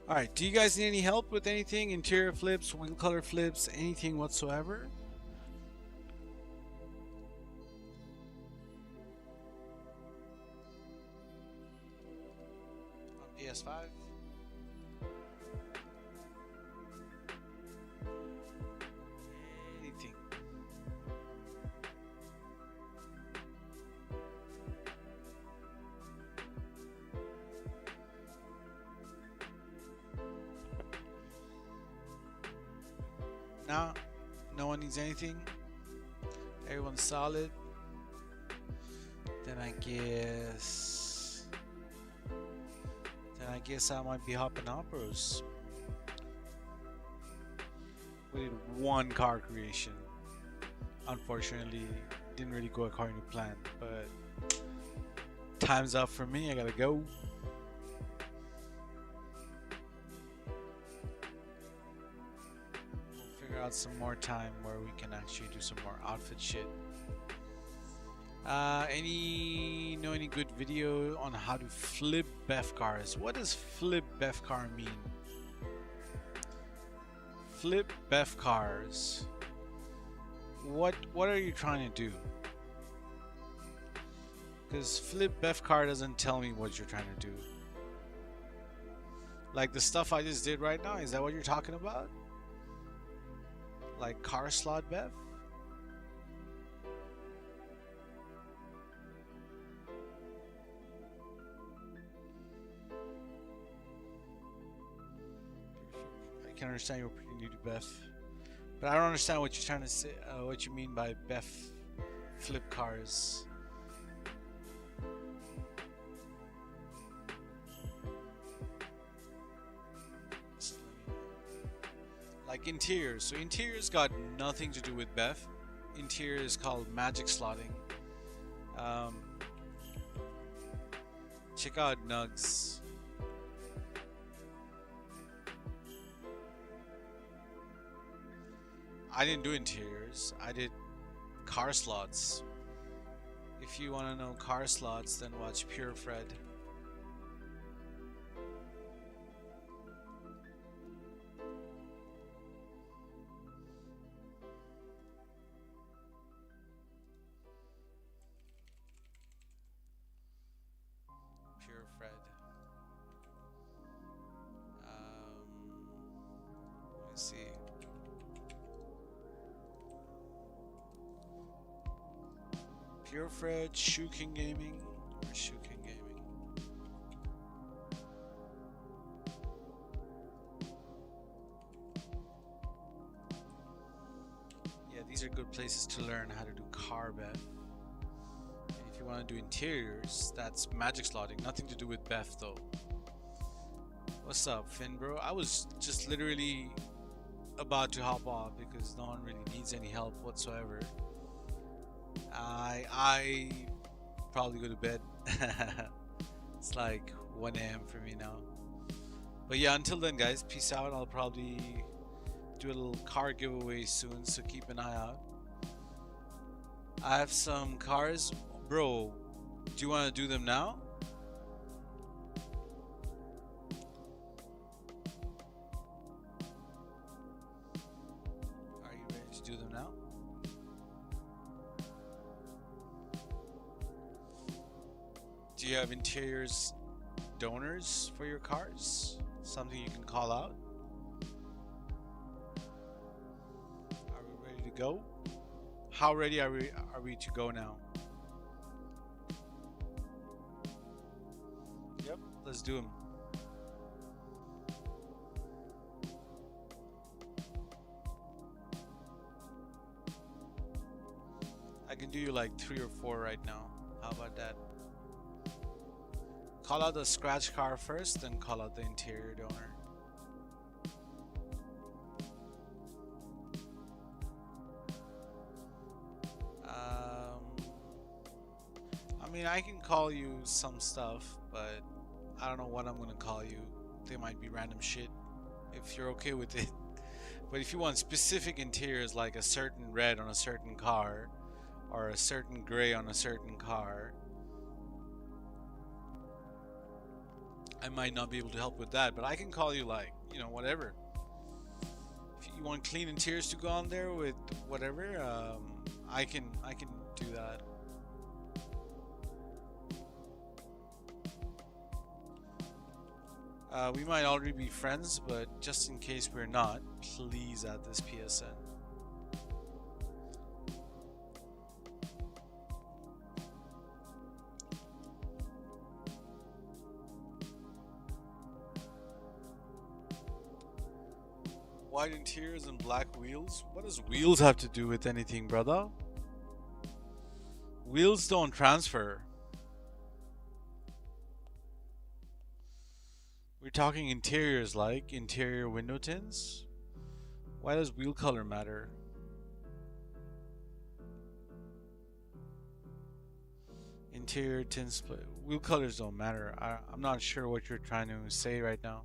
A: Alright, do you guys need any help with anything? Interior flips, wheel color flips, anything whatsoever? On Ps5? Anything. No, no one needs anything. Everyone's solid. Then I I guess I might be hopping hoppers. We did one car creation. Unfortunately, didn't really go according to plan, but time's up for me. I gotta go. We'll figure out some more time where we can actually do some more outfit shit. Any good video on how to flip Beff cars? What does flip Beff car mean? Flip Beff cars. What are you trying to do? Because flip Beff car doesn't tell me what you're trying to do. Like the stuff I just did right now, is that what you're talking about? Like car slot Beff? I can understand you're pretty new to Beff, but I don't understand what you're trying to say. What you mean by Beff flip cars? Like interiors. So interiors got nothing to do with Beff. Interior is called magic slotting. Check out Nugzz. I didn't do interiors. I did car slots. If you want to know car slots, then watch Pure Fred. Pure Fred. Let me see. Pure Fred, Shoe King Gaming, or Shoe King Gaming. Yeah, these are good places to learn how to do car Beff. And if you want to do interiors, that's magic slotting. Nothing to do with Beff though. What's up, Finn bro? I was just literally about to hop off because no one really needs any help whatsoever. I probably go to bed. It's like 1 AM for me now. But yeah, until then guys, peace out. I'll probably do a little car giveaway soon, so keep an eye out. I have some cars. Bro, do you want to do them now? Are you ready to do them now? Do you have interiors donors for your cars? Something you can call out? Are we ready to go? How ready are we to go now? Yep, let's do them. I can do you like 3 or 4 right now. How about that? Call out the scratch car first, then call out the interior donor. I mean, I can call you some stuff, but I don't know what I'm gonna call you. They might be random shit, if you're okay with it. But if you want specific interiors, like a certain red on a certain car, or a certain gray on a certain car, I might not be able to help with that, but I can call you like, you know, whatever. If you want clean interiors to go on there with whatever, I can do that. We might already be friends, but just in case we're not, please add this PSN. White interiors and black wheels? What does wheels have to do with anything, brother? Wheels don't transfer. We're talking interiors, like interior window tints. Why does wheel color matter? Interior tints, wheel colors don't matter. I'm not sure what you're trying to say right now.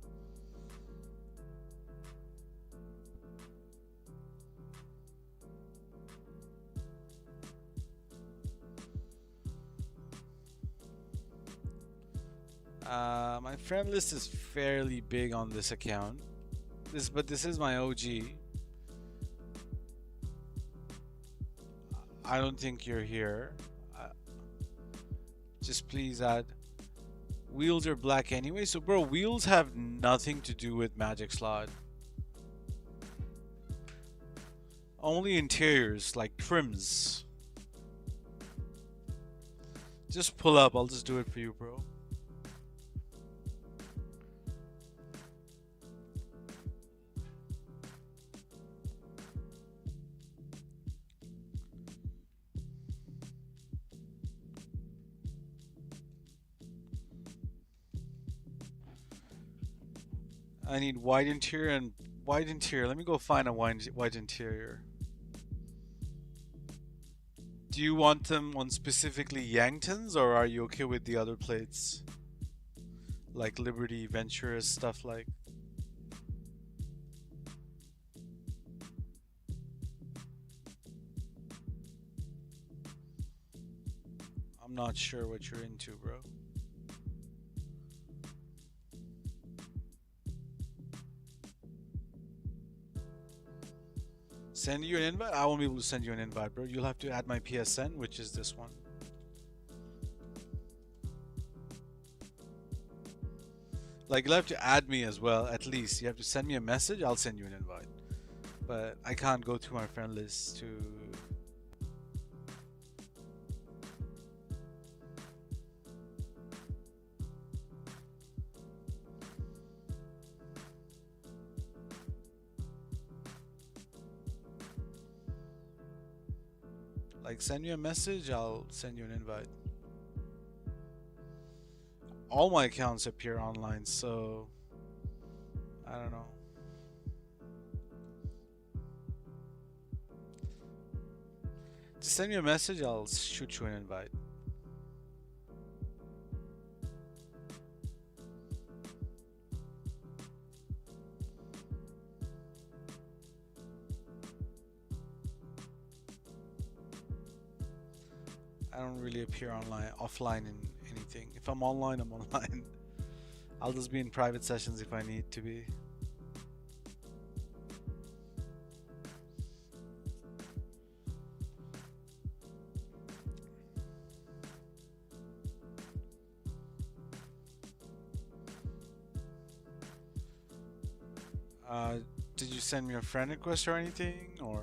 A: My friend list is fairly big on this account. But this is my OG. I don't think you're here. Just please add. Wheels are black anyway, so bro, wheels have nothing to do with Magic Slot. Only interiors, like trims. Just pull up, I'll just do it for you, bro. I need white interior and white interior. Let me go find a white interior. Do you want them on specifically Yanktons, or are you okay with the other plates? Like Liberty, Venturous, stuff like. I'm not sure what you're into, bro. Send you an invite? I won't be able to send you an invite, bro. You'll have to add my PSN, which is this one. Like, you'll have to add me as well, at least. You have to send me a message, I'll send you an invite. But I can't go through my friend list to... Like, send me a message, I'll send you an invite. All my accounts appear online, so I don't know. Just send me a message, I'll shoot you an invite. I don't really appear offline in anything. If I'm online, I'm online. I'll just be in private sessions if I need to be. Did you send me a friend request or anything, or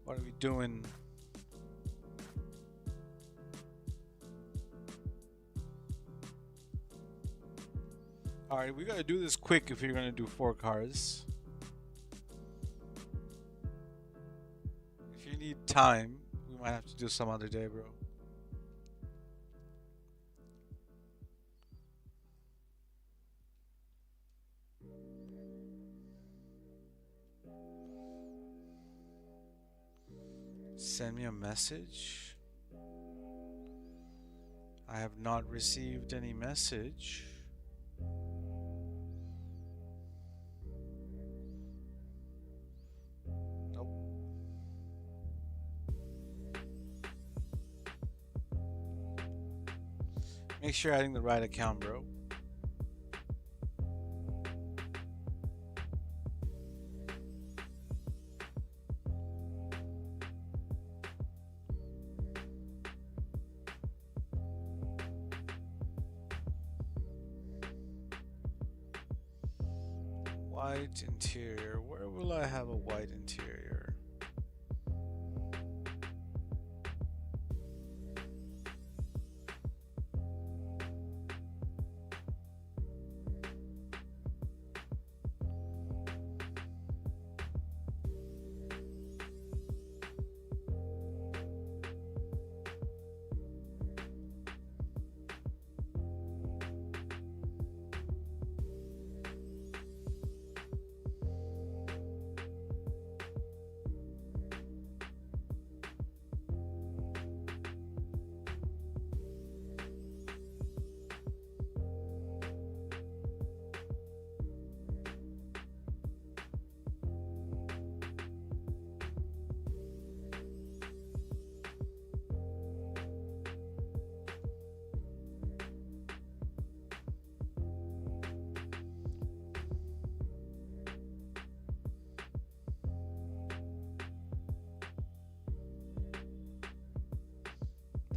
A: what are we doing? Alright, we gotta do this quick if you're gonna do 4 cars. If you need time, we might have to do some other day, bro. Send me a message. I have not received any message. Nope. Make sure you're adding the right account, bro. White interior. Where will I have a white interior?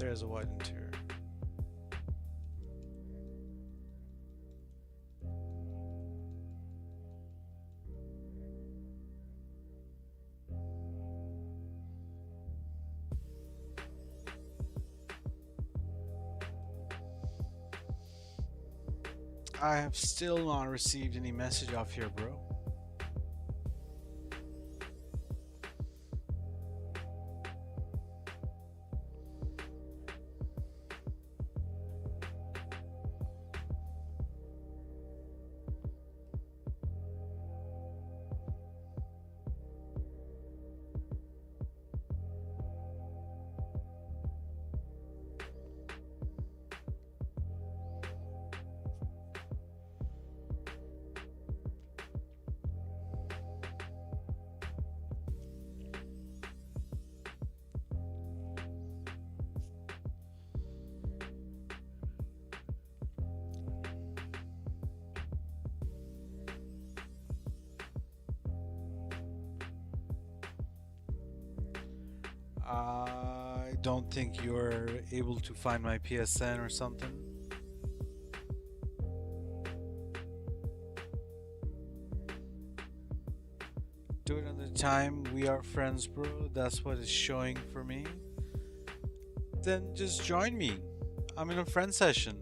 A: There's a white interior. I have still not received any message off here, bro. I don't think you're able to find my PSN or something. Do it another time. We are friends, bro. That's what it's showing for me. Then just join me. I'm in a friend session.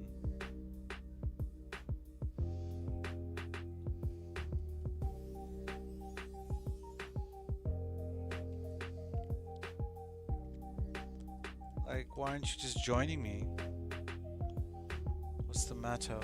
A: Like, why aren't you just joining me? What's the matter?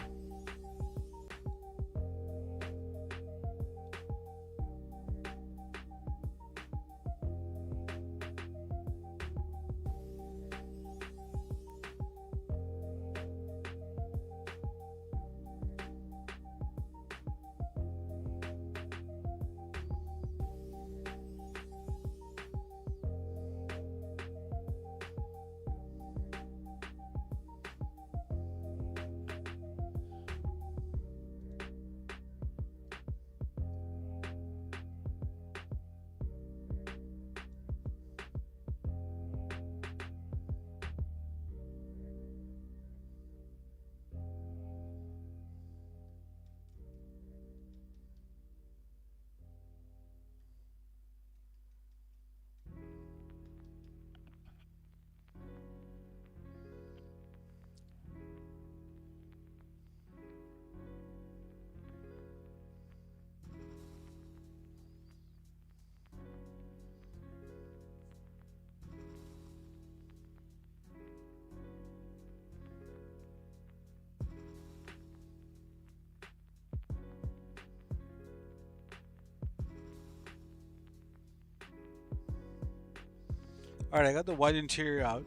A: Alright, I got the white interior out.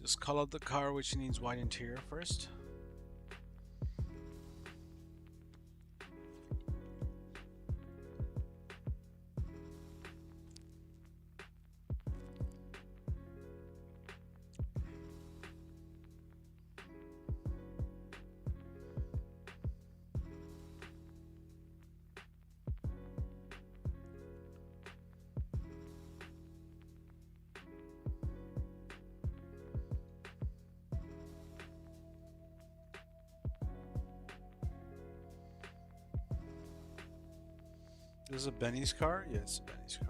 A: Just call out the car which needs white interior first. This is a Benny's car? Yeah, it's a Benny's car.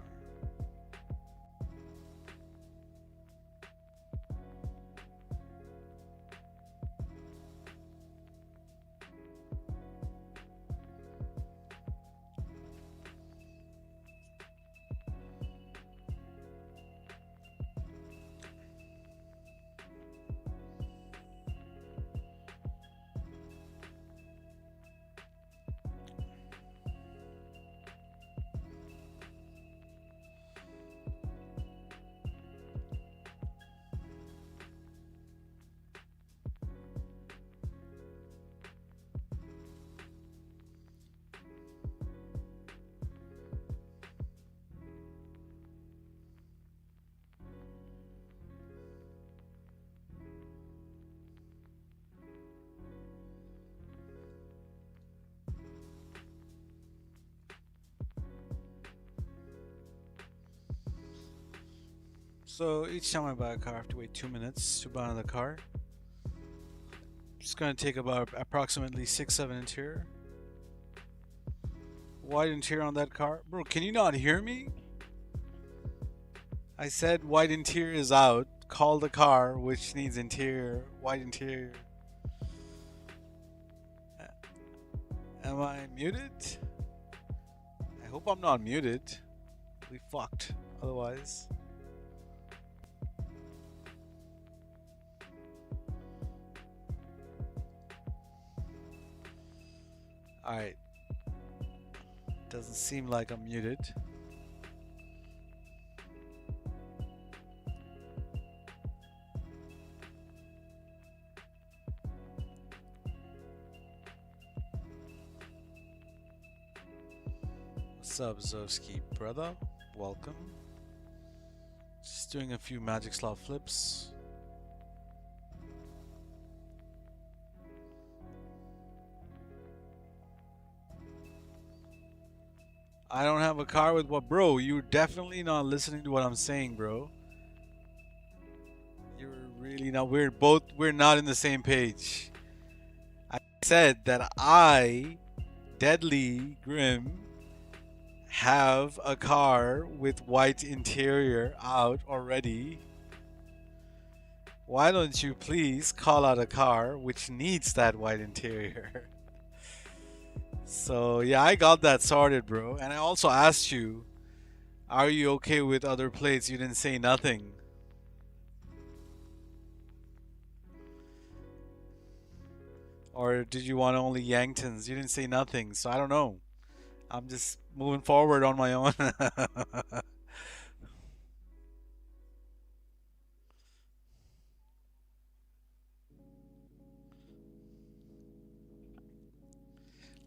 A: So each time I buy a car, I have to wait 2 minutes to buy another car. It's gonna take about approximately 6-7 interior. White interior on that car. Bro, can you not hear me? I said white interior is out. Call the car which needs interior. White interior. Am I muted? I hope I'm not muted. We fucked otherwise. Alright. Doesn't seem like I'm muted. What's up, Zovsky brother? Welcome. Just doing a few magic slot flips. I don't have a car with what, bro? You're definitely not listening to what I'm saying, bro. You're really not. We're not in the same page. I said that I, Deadly Grim, have a car with white interior out already. Why don't you please call out a car which needs that white interior? So yeah, I got that sorted, bro. And I also asked you, are you okay with other plates? You didn't say nothing. Or did you want only Yanktons? You didn't say nothing, so I don't know. I'm just moving forward on my own.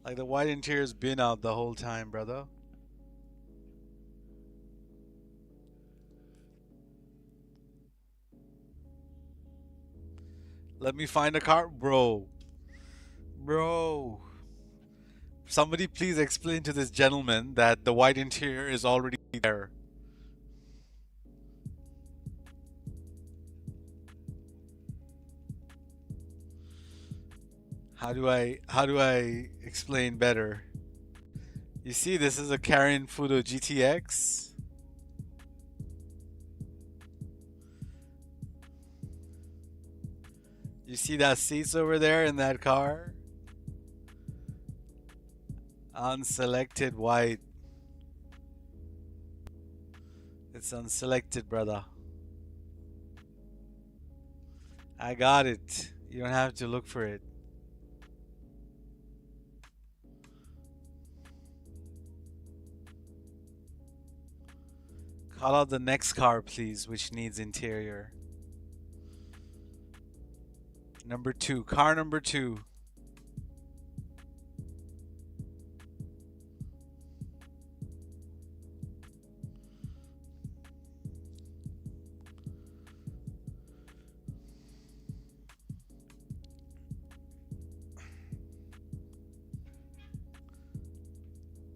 A: Like the white interior's been out the whole time, brother. Let me find a car, bro. Bro. Somebody please explain to this gentleman that the white interior is already there. How do I explain better? You see, this is a Karen Fudo GTX. You see that seats over there in that car? Unselected white. It's unselected, brother. I got it. You don't have to look for it. Call out the next car, please, which needs interior. Number 2. Car number 2.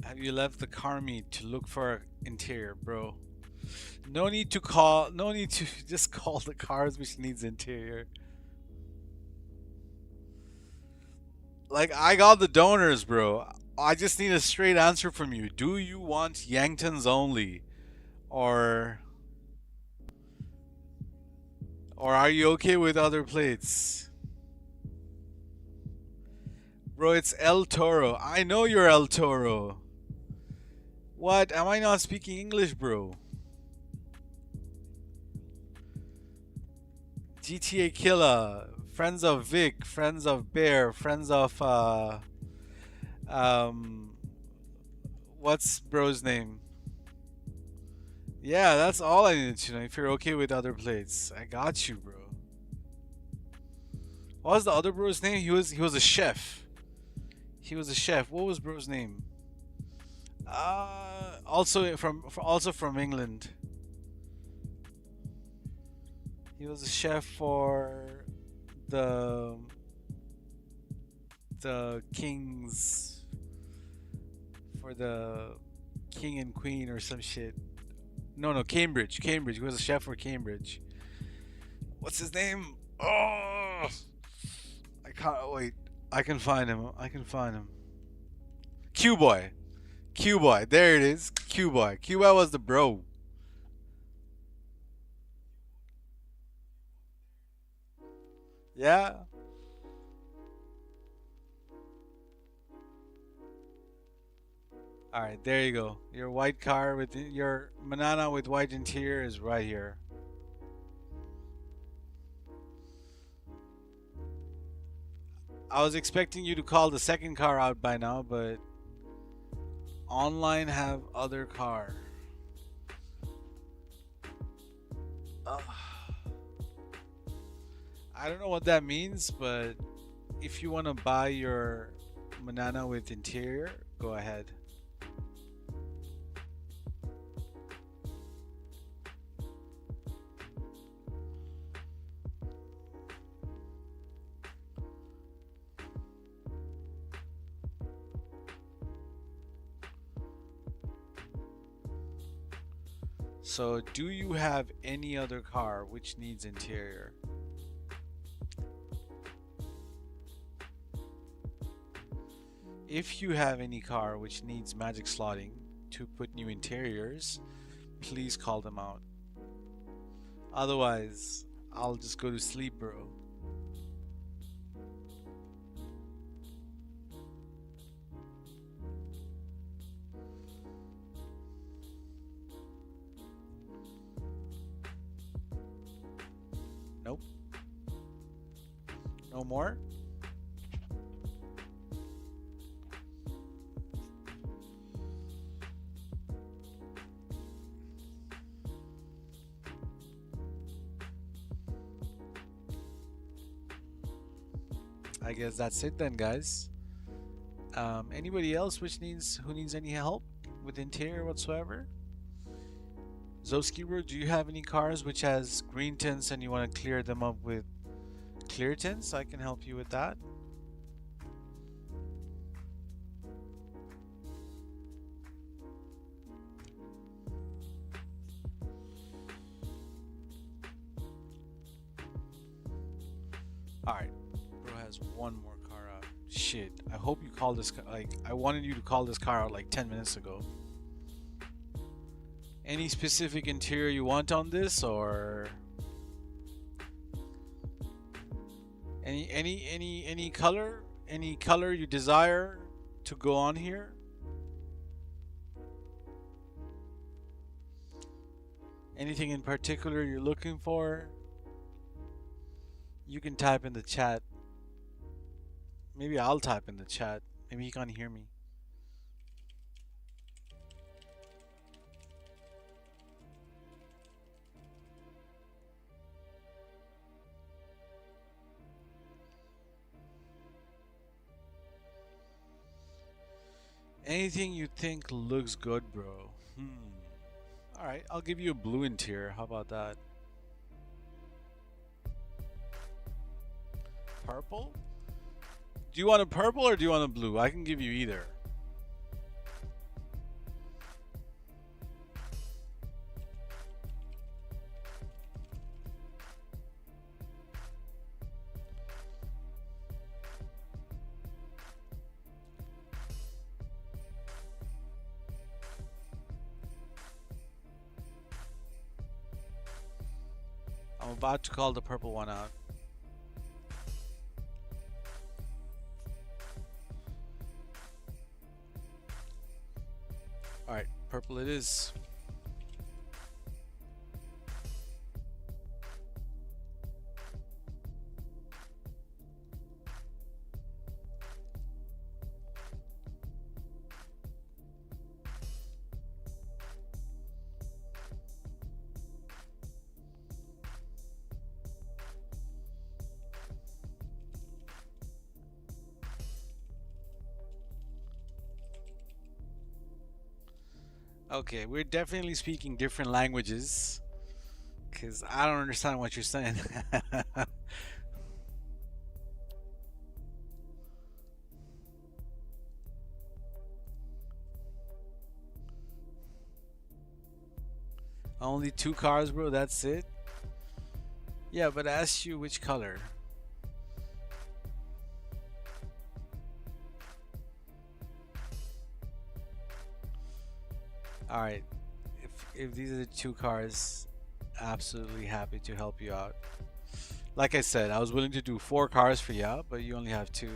A: Have you left the car meet to look for interior, bro? No need to call. No need to just call the cars which needs interior. Like, I got the donors, bro. I just need a straight answer from you. Do you want Yanktons only? Or are you okay with other plates? Bro, it's El Toro. I know you're El Toro. What? Am I not speaking English, bro? GTA Killer. Friends of Vic. Friends of Bear. Friends of, what's bro's name? Yeah, that's all I needed to know. If you're okay with other plates, I got you, bro. What was the other bro's name? He was a chef. He was a chef. What was bro's name? Also from England. He was a chef for the kings, for the king and queen or some shit. No, no, Cambridge. Cambridge. He was a chef for Cambridge. What's his name? Oh, I can't wait. I can find him. I can find him. Q boy. Q boy. There it is. Q boy. Q boy was the bro. Yeah. All right. There you go. Your white car with your banana with white interior is right here. I was expecting you to call the second car out by now, but online have other car. Uh, I don't know what that means, but if you want to buy your banana with interior, go ahead. So, do you have any other car which needs interior? If you have any car which needs magic slotting to put new interiors, please call them out. Otherwise, I'll just go to sleep, bro. Nope. No more? I guess that's it then, guys. Anybody else who needs any help with interior whatsoever? Zoskiwer, do you have any cars which has green tints and you want to clear them up with clear tints? I can help you with that. Alright, bro has one more car out. Shit, I hope you called this like I wanted you to call this car out like 10 minutes ago. Any specific interior you want on this, or any color? Any color you desire to go on here? Anything in particular you're looking for? You can type in the chat. Maybe I'll type in the chat. Maybe you can't hear me. Anything you think looks good, bro. Alright, I'll give you a blue interior. How about that? Purple? Do you want a purple or do you want a blue? I can give you either. I'm about to call the purple one out. Alright, purple it is. Okay, we're definitely speaking different languages. Because I don't understand what you're saying. Only 2 cars, bro. That's it. Yeah, but I asked you which color. All right. If these are the 2 cars, absolutely happy to help you out. Like I said, I was willing to do 4 cars for you, but you only have 2.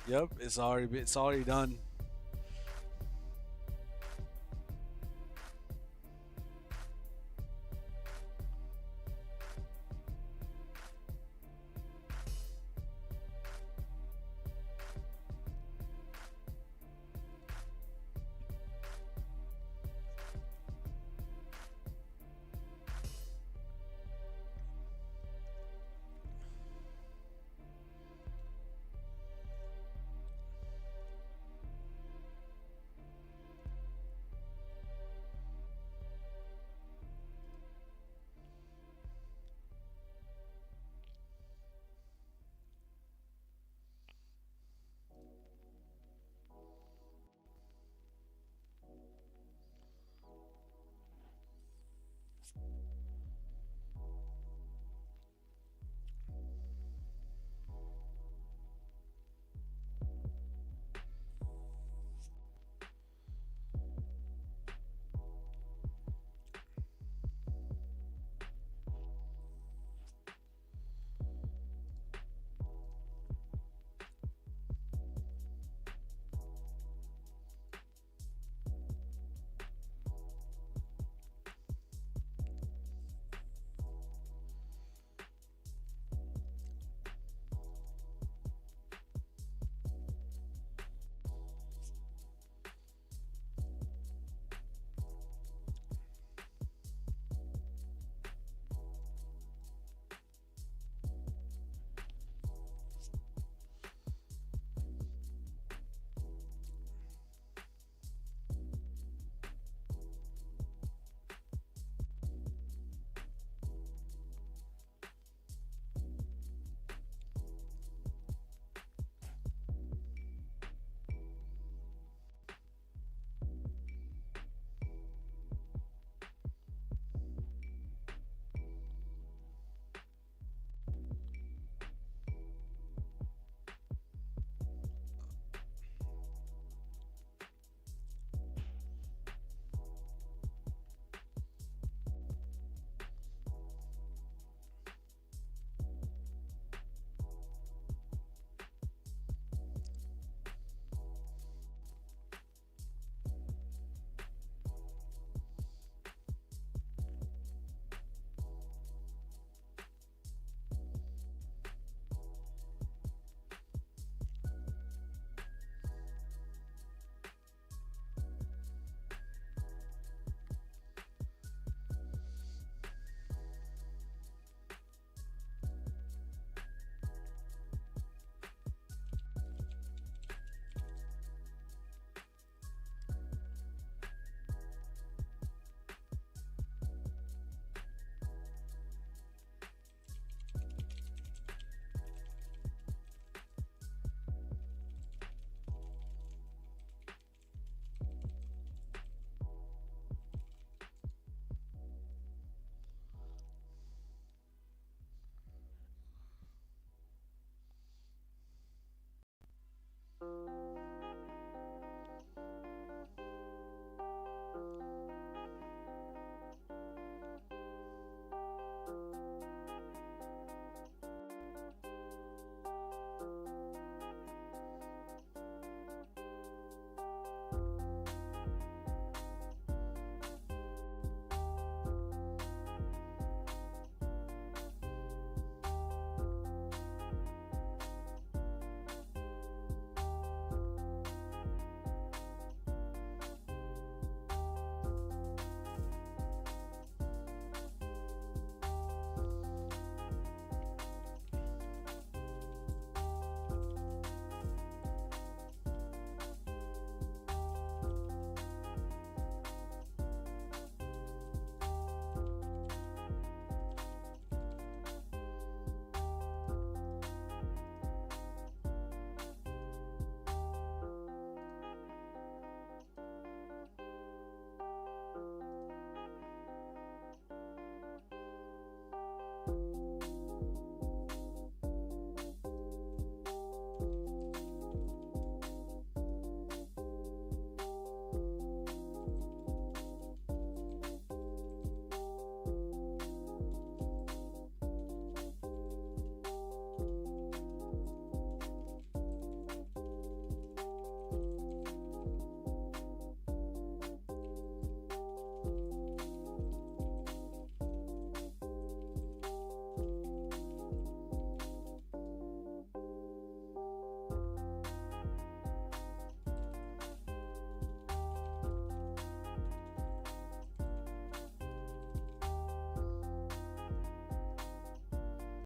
A: Yep, it's already done.